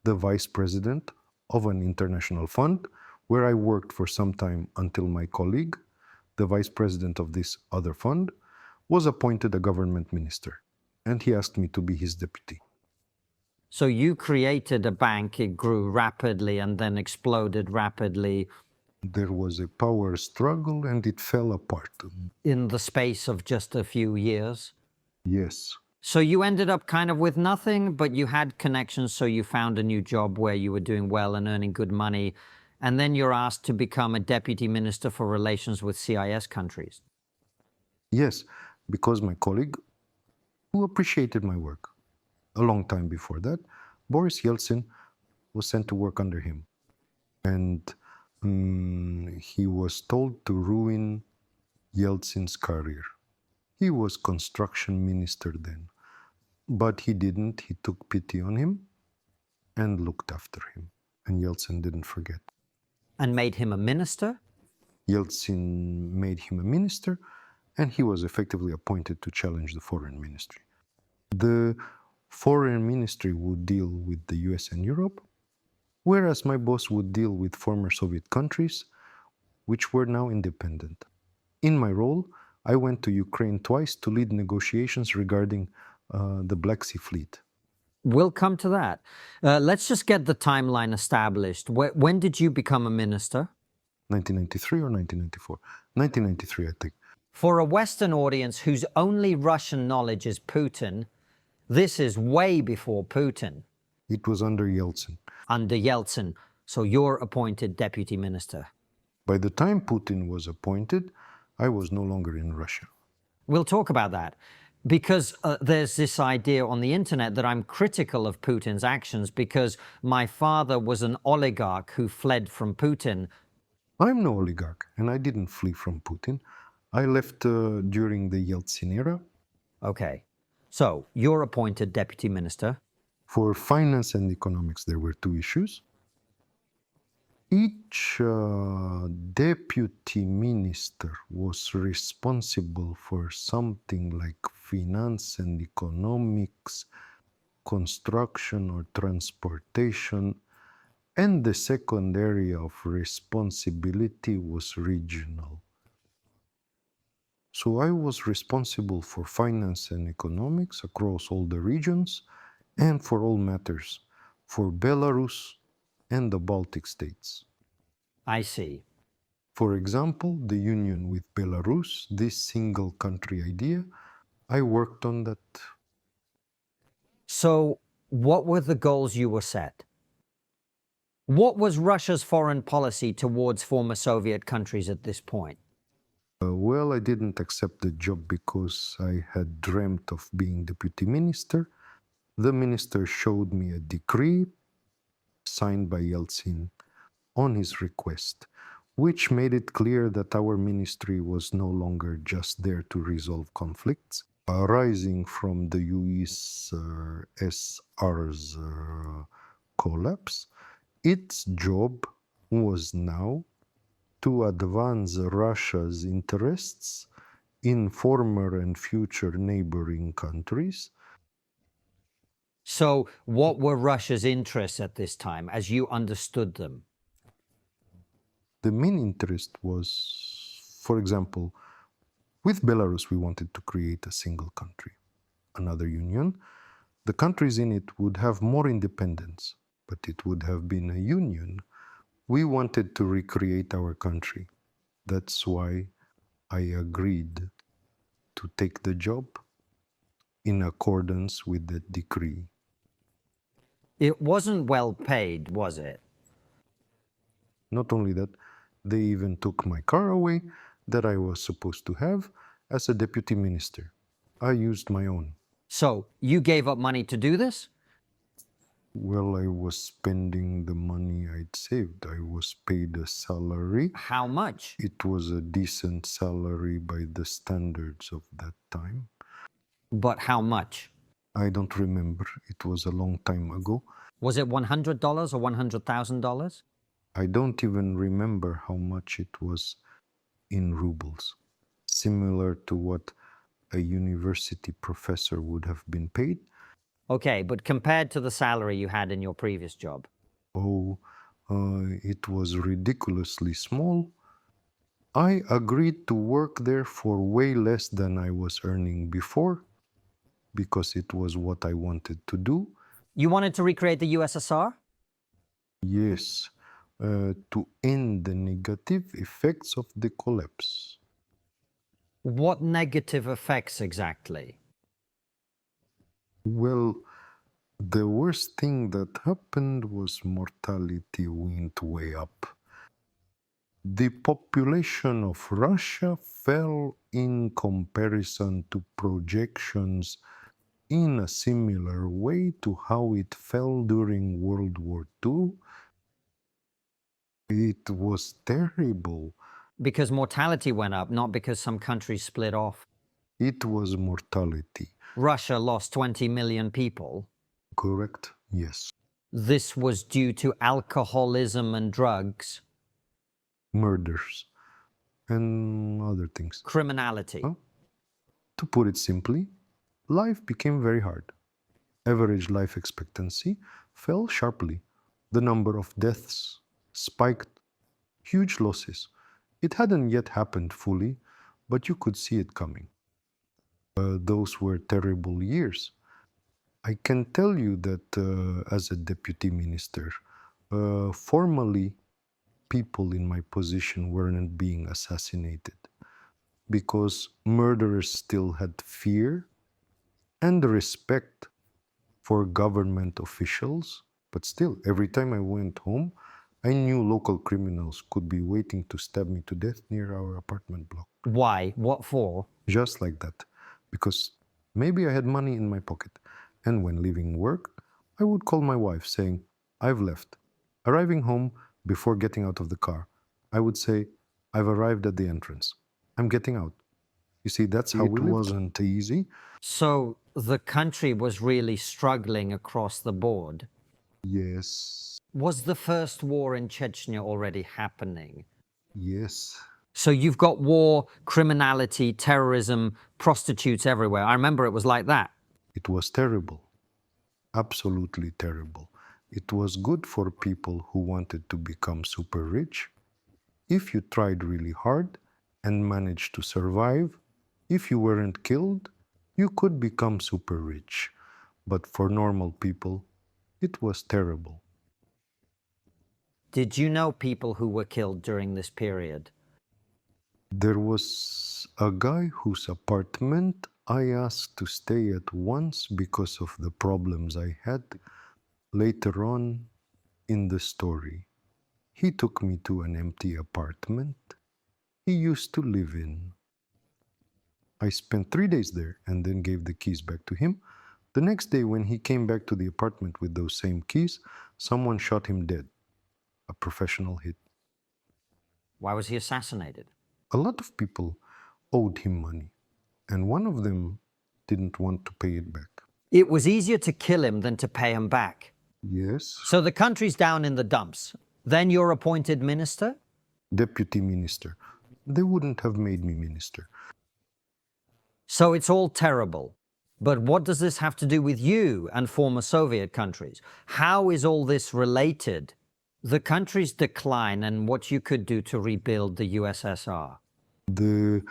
the vice president of an international fund where I worked for some time until my colleague, the vice president of this other fund, was appointed a government minister. And he asked me to be his deputy. So you created a bank, it grew rapidly and then exploded rapidly. There was a power struggle and it fell apart. In the space of just a few years? Yes. So you ended up kind of with nothing, but you had connections, so you found a new job where you were doing well and earning good money. And then you're asked to become a deputy minister for relations with CIS countries. Yes, because my colleague, who appreciated my work a long time before that, Boris Yeltsin, was sent to work under him. And he was told to ruin Yeltsin's career. He was construction minister then. But he didn't. He took pity on him and looked after him. And Yeltsin didn't forget. And made him a minister? Yeltsin made him a minister, and he was effectively appointed to challenge the foreign ministry. The foreign ministry would deal with the US and Europe, whereas my boss would deal with former Soviet countries, which were now independent. In my role, I went to Ukraine twice to lead negotiations regarding the Black Sea Fleet. We'll come to that. Let's just get the timeline established. When did you become a minister? 1993 or 1994? 1993, I think. For a Western audience whose only Russian knowledge is Putin, this is way before Putin. It was under Yeltsin. Under Yeltsin. So you're appointed deputy minister. By the time Putin was appointed, I was no longer in Russia. We'll talk about that. Because there's this idea on the internet that I'm critical of Putin's actions because my father was an oligarch who fled from Putin. I'm no oligarch, and I didn't flee from Putin. I left during the Yeltsin era. Okay. So you're appointed deputy minister. For finance and economics, there were two issues. Each deputy minister was responsible for something like finance and economics, construction or transportation, and the second area of responsibility was regional. So I was responsible for finance and economics across all the regions and for all matters, for Belarus and the Baltic states. I see. For example, the union with Belarus, this single country idea, I worked on that So, what were the goals you were set? What was Russia's foreign policy towards former Soviet countries at this point? Well, I didn't accept the job because I had dreamt of being deputy minister. The minister showed me a decree signed by Yeltsin on his request, which made it clear that our ministry was no longer just there to resolve conflicts arising from the USSR's collapse. Its job was now to advance Russia's interests in former and future neighboring countries. So, what were Russia's interests at this time, as you understood them? The main interest was, for example, with Belarus, we wanted to create a single country, another union. The countries in it would have more independence, but it would have been a union. We wanted to recreate our country. That's why I agreed to take the job in accordance with the decree. It wasn't well paid, was it? Not only that, they even took my car away that I was supposed to have as a deputy minister. I used my own. So, you gave up money to do this? Well, I was spending the money I'd saved. I was paid a salary. How much? It was a decent salary by the standards of that time. But how much? I don't remember. It was a long time ago. Was it $100 or $100,000? I don't even remember how much it was in rubles. Similar to what a university professor would have been paid. Okay, but compared to the salary you had in your previous job? Oh, it was ridiculously small. I agreed to work there for way less than I was earning before because it was what I wanted to do. You wanted to recreate the USSR? Yes, to end the negative effects of the collapse. What negative effects exactly? Well, the worst thing that happened was mortality went way up. The population of Russia fell in comparison to projections in a similar way to how it fell during World War II. It was terrible. Because mortality went up, not because some countries split off. It was mortality. Russia lost 20 million people. Correct? Yes. This was due to alcoholism and drugs. Murders and other things. Criminality. Huh? To put it simply, life became very hard. Average life expectancy fell sharply. The number of deaths spiked. Huge losses. It hadn't yet happened fully, but you could see it coming. Those were terrible years. I can tell you that as a deputy minister, formally, people in my position weren't being assassinated because murderers still had fear and respect for government officials. But still, every time I went home, I knew local criminals could be waiting to stab me to death near our apartment block. Why? What for? Just like that. Because maybe I had money in my pocket. And when leaving work, I would call my wife saying, I've left. Arriving home, before getting out of the car, I would say, I've arrived at the entrance. I'm getting out. You see, that's how it wasn't easy. So the country was really struggling across the board. Yes. Was the first war in Chechnya already happening? Yes. So you've got war, criminality, terrorism, prostitutes everywhere. I remember it was like that. It was terrible. Absolutely terrible. It was good for people who wanted to become super rich. If you tried really hard and managed to survive, if you weren't killed, you could become super rich. But for normal people, it was terrible. Did you know people who were killed during this period? There was a guy whose apartment I asked to stay at once because of the problems I had later on in the story. He took me to an empty apartment he used to live in. I spent 3 days there and then gave the keys back to him. The next day, when he came back to the apartment with those same keys, someone shot him dead. A professional hit. Why was he assassinated? A lot of people owed him money, and one of them didn't want to pay it back. It was easier to kill him than to pay him back. Yes. So the country's down in the dumps. Then you're appointed minister? Deputy minister. They wouldn't have made me minister. So it's all terrible. But what does this have to do with you and former Soviet countries? How is all this related? The country's decline and what you could do to rebuild the USSR. The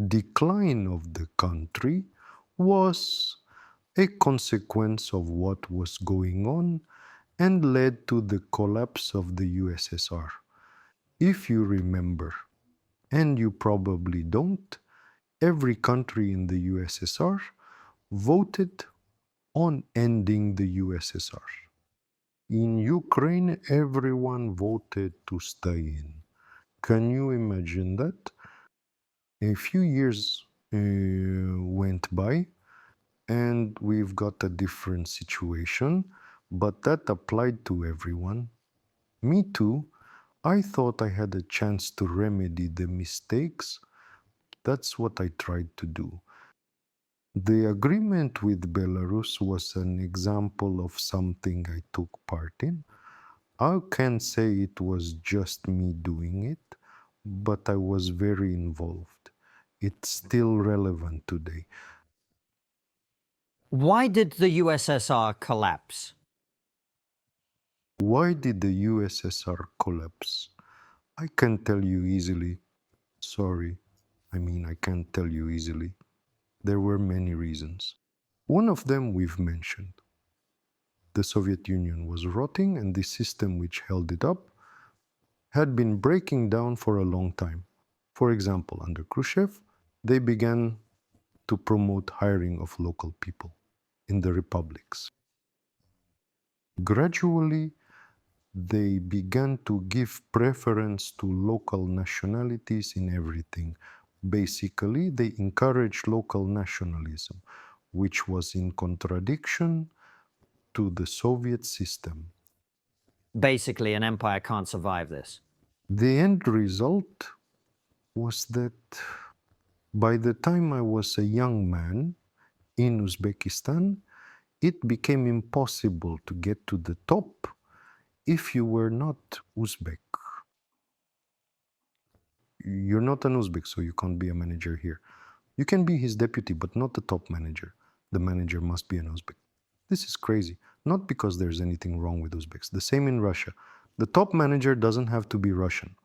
decline of the country was a consequence of what was going on and led to the collapse of the USSR. If you remember, and you probably don't, every country in the USSR voted on ending the USSR. In Ukraine, everyone voted to stay in. Can you imagine that? A few years went by and we've got a different situation, but that applied to everyone. Me too. I thought I had a chance to remedy the mistakes. That's what I tried to do. The agreement with Belarus was an example of something I took part in. I can't say it was just me doing it, but I was very involved. It's still relevant today. Why did the USSR collapse? Why did the USSR collapse? I can tell you easily. Sorry, I can't tell you easily. There were many reasons. One of them we've mentioned. The Soviet Union was rotting and the system which held it up had been breaking down for a long time. For example, under Khrushchev, they began to promote hiring of local people in the republics. Gradually, they began to give preference to local nationalities in everything. Basically, they encouraged local nationalism, which was in contradiction to the Soviet system. Basically, an empire can't survive this. The end result was that by the time I was a young man in Uzbekistan, it became impossible to get to the top if you were not Uzbek. You're not an Uzbek, so you can't be a manager here. You can be his deputy, but not the top manager. The manager must be an Uzbek. This is crazy. Not because there's anything wrong with Uzbeks. The same in Russia. The top manager doesn't have to be Russian.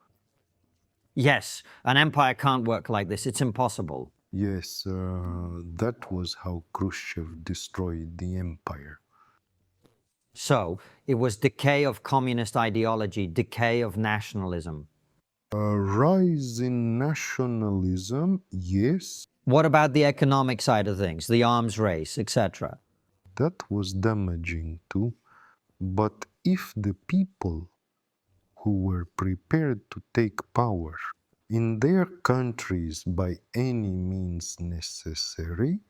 Yes, an empire can't work like this. It's impossible. Yes, that was how Khrushchev destroyed the empire. So, it was decay of communist ideology, decay of nationalism. A rise in nationalism, yes. What about the economic side of things, the arms race, etc.? That was damaging too. But if the people who were prepared to take power in their countries by any means necessary,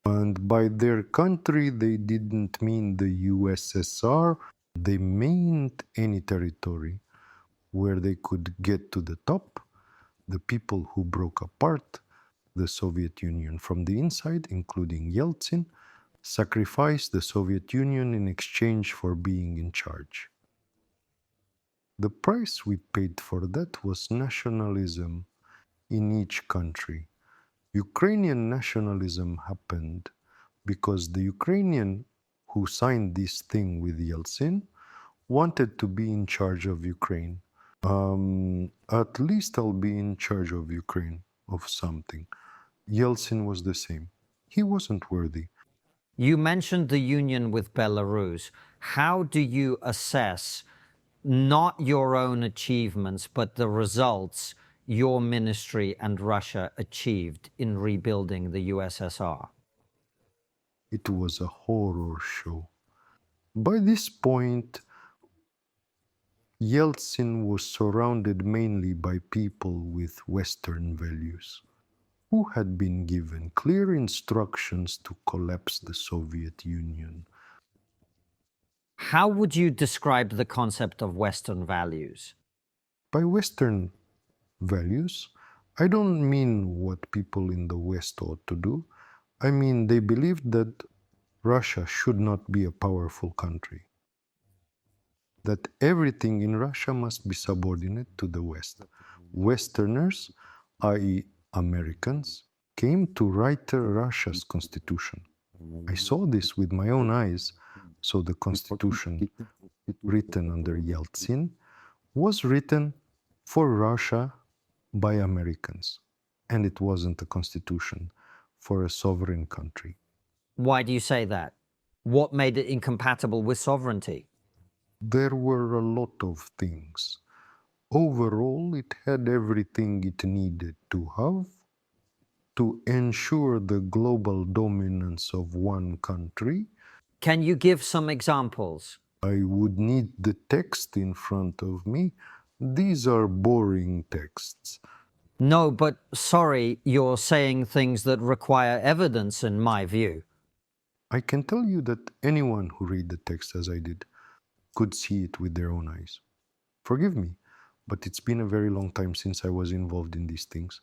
and by their country they didn't mean the USSR, they meant any territory where they could get to the top, the people who broke apart the Soviet Union from the inside, including Yeltsin, sacrificed the Soviet Union in exchange for being in charge. The price we paid for that was nationalism in each country. Ukrainian nationalism happened because the Ukrainian who signed this thing with Yeltsin wanted to be in charge of Ukraine. At least I'll be in charge of Ukraine, of something. Yeltsin was the same. He wasn't worthy. You mentioned the union with Belarus. How do you assess not your own achievements, but the results your ministry and Russia achieved in rebuilding the USSR? It was a horror show. By this point, Yeltsin was surrounded mainly by people with Western values, who had been given clear instructions to collapse the Soviet Union. How would you describe the concept of Western values? By Western values, I don't mean what people in the West ought to do. I mean they believed that Russia should not be a powerful country, that everything in Russia must be subordinate to the West. Westerners, i.e. Americans, came to write Russia's constitution. I saw this with my own eyes, so the constitution written under Yeltsin was written for Russia by Americans, and it wasn't a constitution for a sovereign country. Why do you say that? What made it incompatible with sovereignty? There were a lot of things. Overall, it had everything it needed to have to ensure the global dominance of one country. Can you give some examples? I would need the text in front of me. These are boring texts. No, but sorry, you're saying things that require evidence in my view. I can tell you that anyone who read the text as I did could see it with their own eyes. Forgive me, but it's been a very long time since I was involved in these things.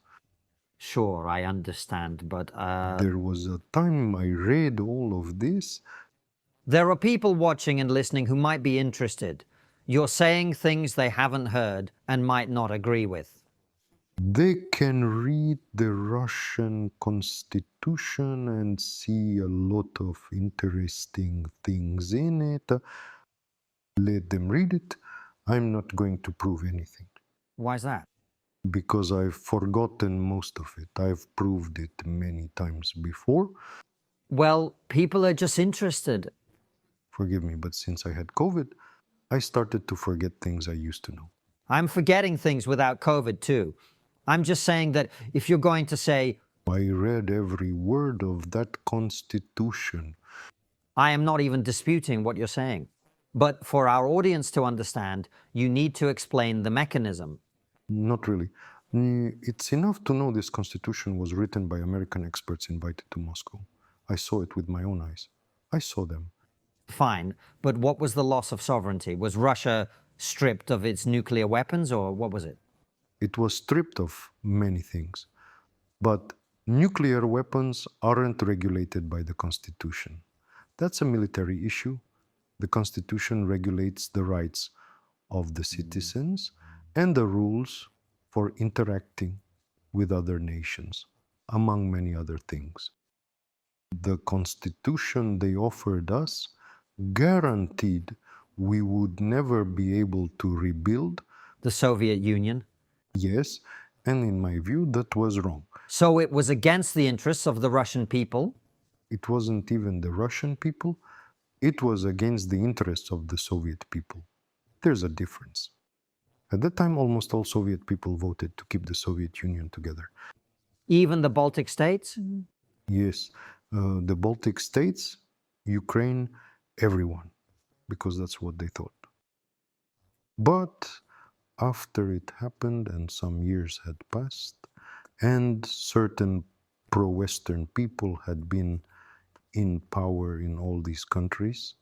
Sure, I understand, but There was a time I read all of this. there are people watching and listening who might be interested. You're saying things they haven't heard and might not agree with. They can read the Russian constitution and see a lot of interesting things in it. Let them read it. I'm not going to prove anything Why's that? because I've forgotten most of it. I've proved it many times before. Well, people are just interested. Forgive me, but since I had COVID, I started to forget things I used to know. I'm forgetting things without COVID too. I'm just saying that if you're going to say, I read every word of that constitution. I am not even disputing what you're saying. But for our audience to understand, you need to explain the mechanism. Not really. It's enough to know this constitution was written by American experts invited to Moscow. I saw it with my own eyes. I saw them. Fine, but what was the loss of sovereignty? Was Russia stripped of its nuclear weapons, or what was it? It was stripped of many things. But nuclear weapons aren't regulated by the Constitution. That's a military issue. The Constitution regulates the rights of the citizens and the rules for interacting with other nations, among many other things. The Constitution they offered us guaranteed we would never be able to rebuild. The Soviet Union? Yes, and in my view, that was wrong. So it was against the interests of the Russian people? It wasn't even the Russian people. It was against the interests of the Soviet people. There's a difference. At that time, almost all Soviet people voted to keep the Soviet Union together. Even the Baltic states? Yes, the Baltic states, Ukraine, everyone, because that's what they thought. But after it happened and some years had passed, and certain pro-Western people had been in power in all these countries.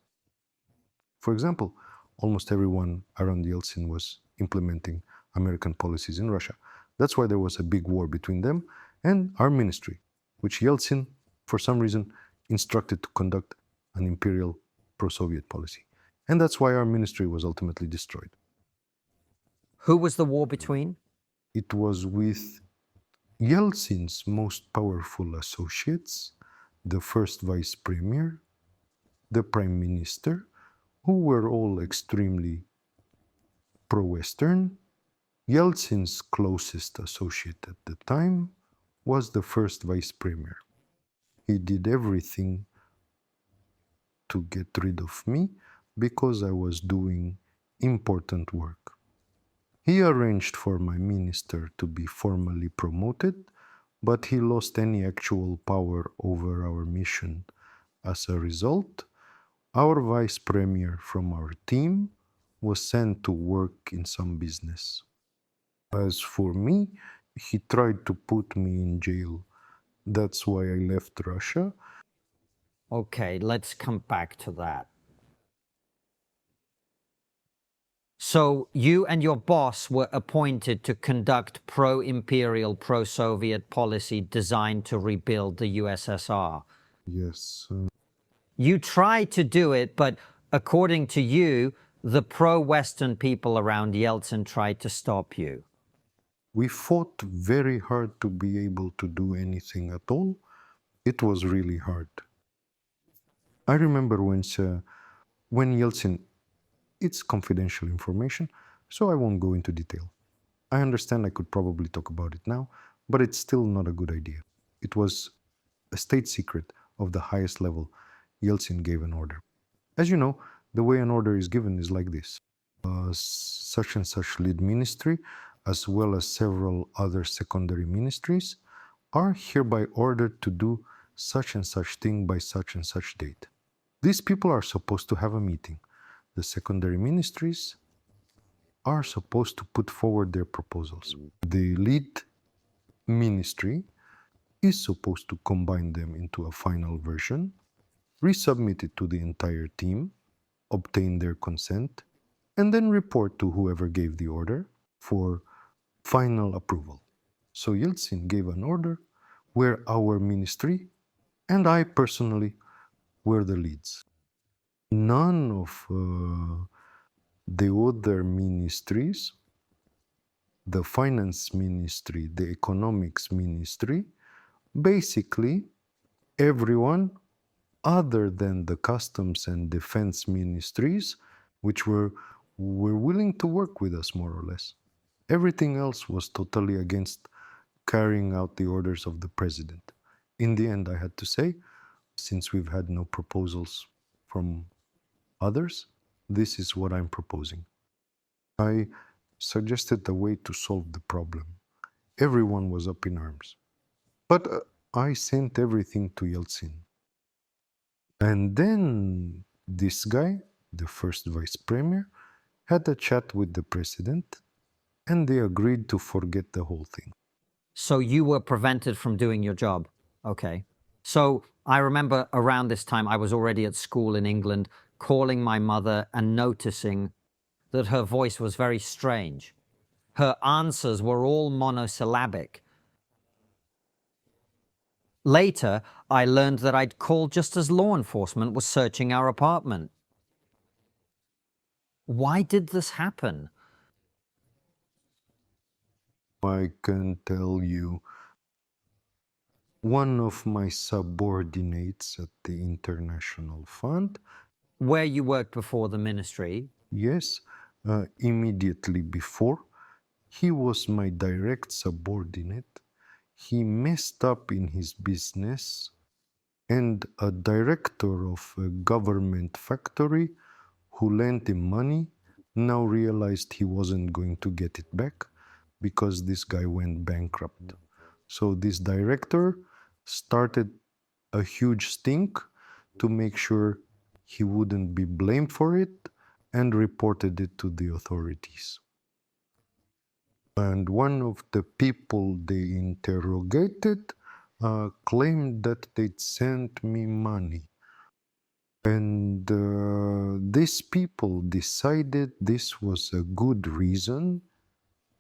For example, almost everyone around Yeltsin was implementing American policies in Russia. That's why there was a big war between them and our ministry, which Yeltsin, for some reason, instructed to conduct an imperial pro-Soviet policy. And that's why our ministry was ultimately destroyed. Who was the war between? It was with Yeltsin's most powerful associates, the first vice premier, the prime minister, who were all extremely pro-Western. Yeltsin's closest associate at the time was the first vice premier. He did everything to get rid of me because I was doing important work. He arranged for my minister to be formally promoted, but he lost any actual power over our mission. As a result, our vice premier from our team was sent to work in some business. As for me, he tried to put me in jail. That's why I left Russia. Okay, let's come back to that. So you and your boss were appointed to conduct pro-imperial, pro-Soviet policy designed to rebuild the USSR. Yes. You tried to do it, but according to you, the pro-Western people around Yeltsin tried to stop you. We fought very hard to be able to do anything at all. It was really hard. I remember when Yeltsin, it's confidential information, so I won't go into detail. I understand I could probably talk about it now, but it's still not a good idea. It was a state secret of the highest level. Yeltsin gave an order. As you know, the way an order is given is like this. Such and such lead ministry, as well as several other secondary ministries, are hereby ordered to do such and such thing by such and such date. These people are supposed to have a meeting. The secondary ministries are supposed to put forward their proposals. The lead ministry is supposed to combine them into a final version, resubmit it to the entire team, obtain their consent, and then report to whoever gave the order for final approval. So Yeltsin gave an order where our ministry and I personally were the leads. None of the other ministries, the finance ministry, the economics ministry, basically everyone other than the customs and defense ministries, which were willing to work with us more or less. Everything else was totally against carrying out the orders of the president. In the end, I had to say, since we've had no proposals from others, this is what I'm proposing. I suggested a way to solve the problem. Everyone was up in arms. But I sent everything to Yeltsin. And then this guy, the first vice premier, had a chat with the president, and they agreed to forget the whole thing. So you were prevented from doing your job. Okay. So I remember around this time, I was already at school in England, calling my mother and noticing that her voice was very strange. Her answers were all monosyllabic. Later, I learned that I'd called just as law enforcement was searching our apartment. Why did this happen? I can tell you, one of my subordinates at the International Fund, Where you worked before the ministry? yes, immediately before, he was my direct subordinate. He messed up in his business, and a director of a government factory who lent him money now realized he wasn't going to get it back because this guy went bankrupt. So this director started a huge stink to make sure he wouldn't be blamed for it and reported it to the authorities. And one of the people they interrogated claimed that they'd sent me money. And these people decided this was a good reason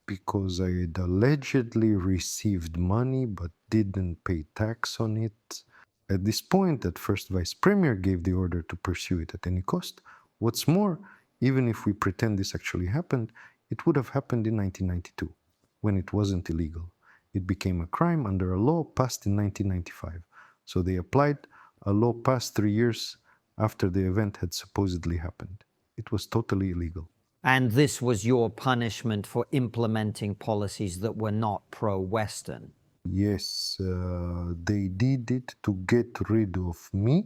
because I had allegedly received money but didn't pay tax on it. At this point, that first vice premier gave the order to pursue it at any cost. What's more, even if we pretend this actually happened, it would have happened in 1992, when it wasn't illegal. It became a crime under a law passed in 1995. So they applied a law passed 3 years after the event had supposedly happened. It was totally illegal. And this was your punishment for implementing policies that were not pro-Western? Yes, they did it to get rid of me.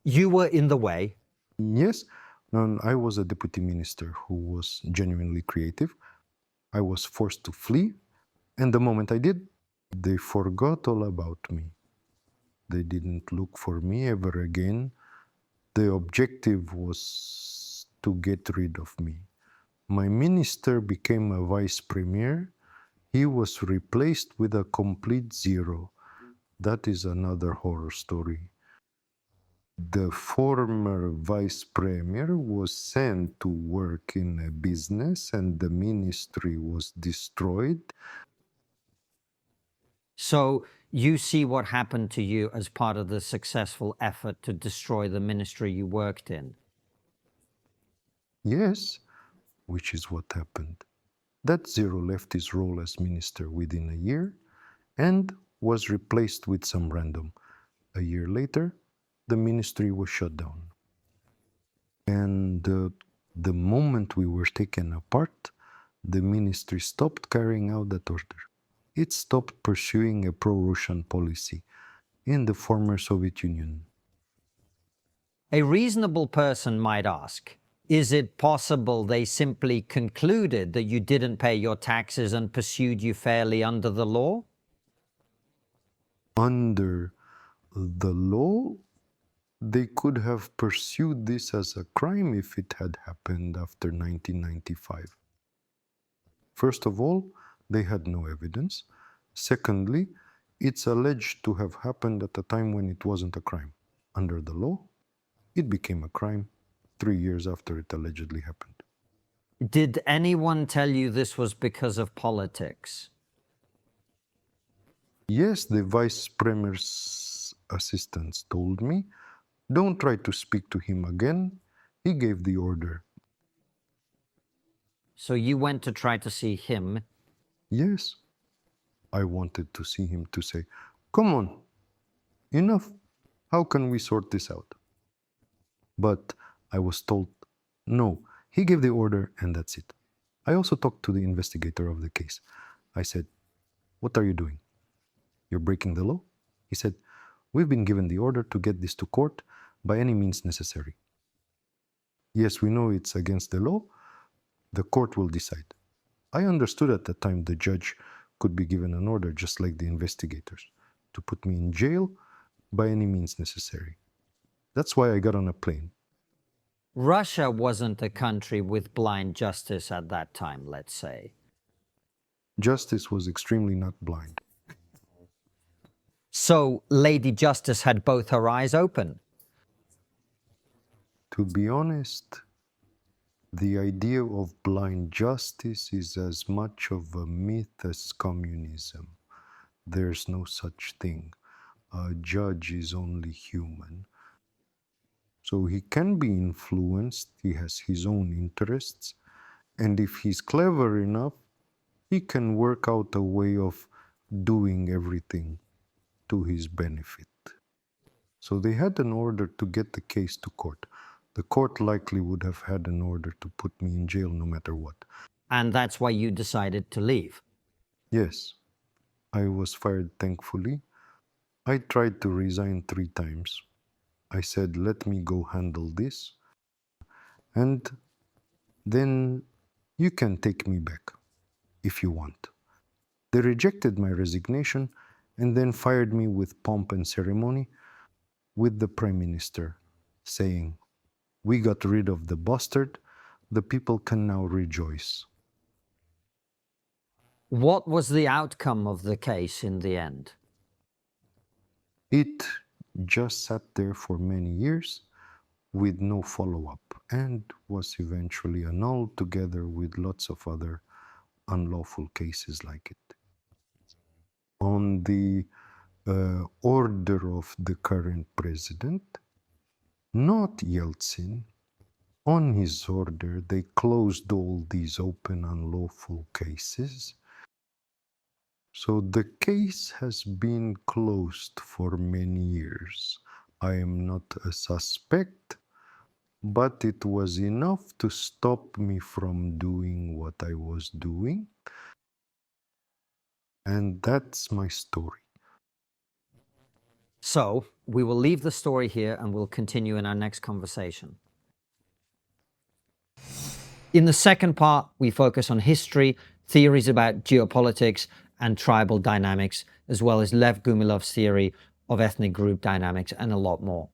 You were in the way? Yes, and I was a deputy minister who was genuinely creative. I was forced to flee, and the moment I did, they forgot all about me. They didn't look for me ever again. The objective was to get rid of me. My minister became a vice premier. He was replaced with a complete zero. That is another horror story. The former vice premier was sent to work in a business and the ministry was destroyed. So you see what happened to you as part of the successful effort to destroy the ministry you worked in. Yes, which is what happened. That zero left his role as minister within a year and was replaced with some random. A year later, the ministry was shut down. And the moment we were taken apart, the ministry stopped carrying out that order. It stopped pursuing a pro-Russian policy in the former Soviet Union. A reasonable person might ask, is it possible they simply concluded that you didn't pay your taxes and pursued you fairly under the law? Under the law, they could have pursued this as a crime if it had happened after 1995. First of all, they had no evidence. Secondly, it's alleged to have happened at a time when it wasn't a crime. Under the law, it became a crime 3 years after it allegedly happened. Did anyone tell you this was because of politics? Yes, the vice premier's assistants told me, don't try to speak to him again. He gave the order. So you went to try to see him? Yes, I wanted to see him to say, come on, enough. How can we sort this out? But I was told, no, he gave the order and that's it. I also talked to the investigator of the case. I said, what are you doing? You're breaking the law? He said, we've been given the order to get this to court by any means necessary. Yes, we know it's against the law. The court will decide. I understood at the time the judge could be given an order, just like the investigators, to put me in jail by any means necessary. That's why I got on a plane. Russia wasn't a country with blind justice at that time, let's say. Justice was extremely not blind. So Lady Justice had both her eyes open. To be honest, the idea of blind justice is as much of a myth as communism. There's no such thing. A judge is only human. So he can be influenced, he has his own interests, and if he's clever enough, he can work out a way of doing everything to his benefit. So they had an order to get the case to court. The court likely would have had an order to put me in jail no matter what. And that's why you decided to leave. Yes, I was fired thankfully. I tried to resign 3 times. I said, let me go handle this. And then you can take me back if you want. They rejected my resignation and then fired me with pomp and ceremony with the Prime Minister, saying, we got rid of the bastard, the people can now rejoice. What was the outcome of the case in the end? It just sat there for many years with no follow-up and was eventually annulled together with lots of other unlawful cases like it. On the order of the current president, not Yeltsin, on his order, they closed all these open unlawful cases. So the case has been closed for many years. I am not a suspect, but it was enough to stop me from doing what I was doing. And that's my story. So we will leave the story here and we'll continue in our next conversation. In the second part, we focus on history theories about geopolitics and tribal dynamics, as well as Lev Gumilov's theory of ethnic group dynamics, and a lot more.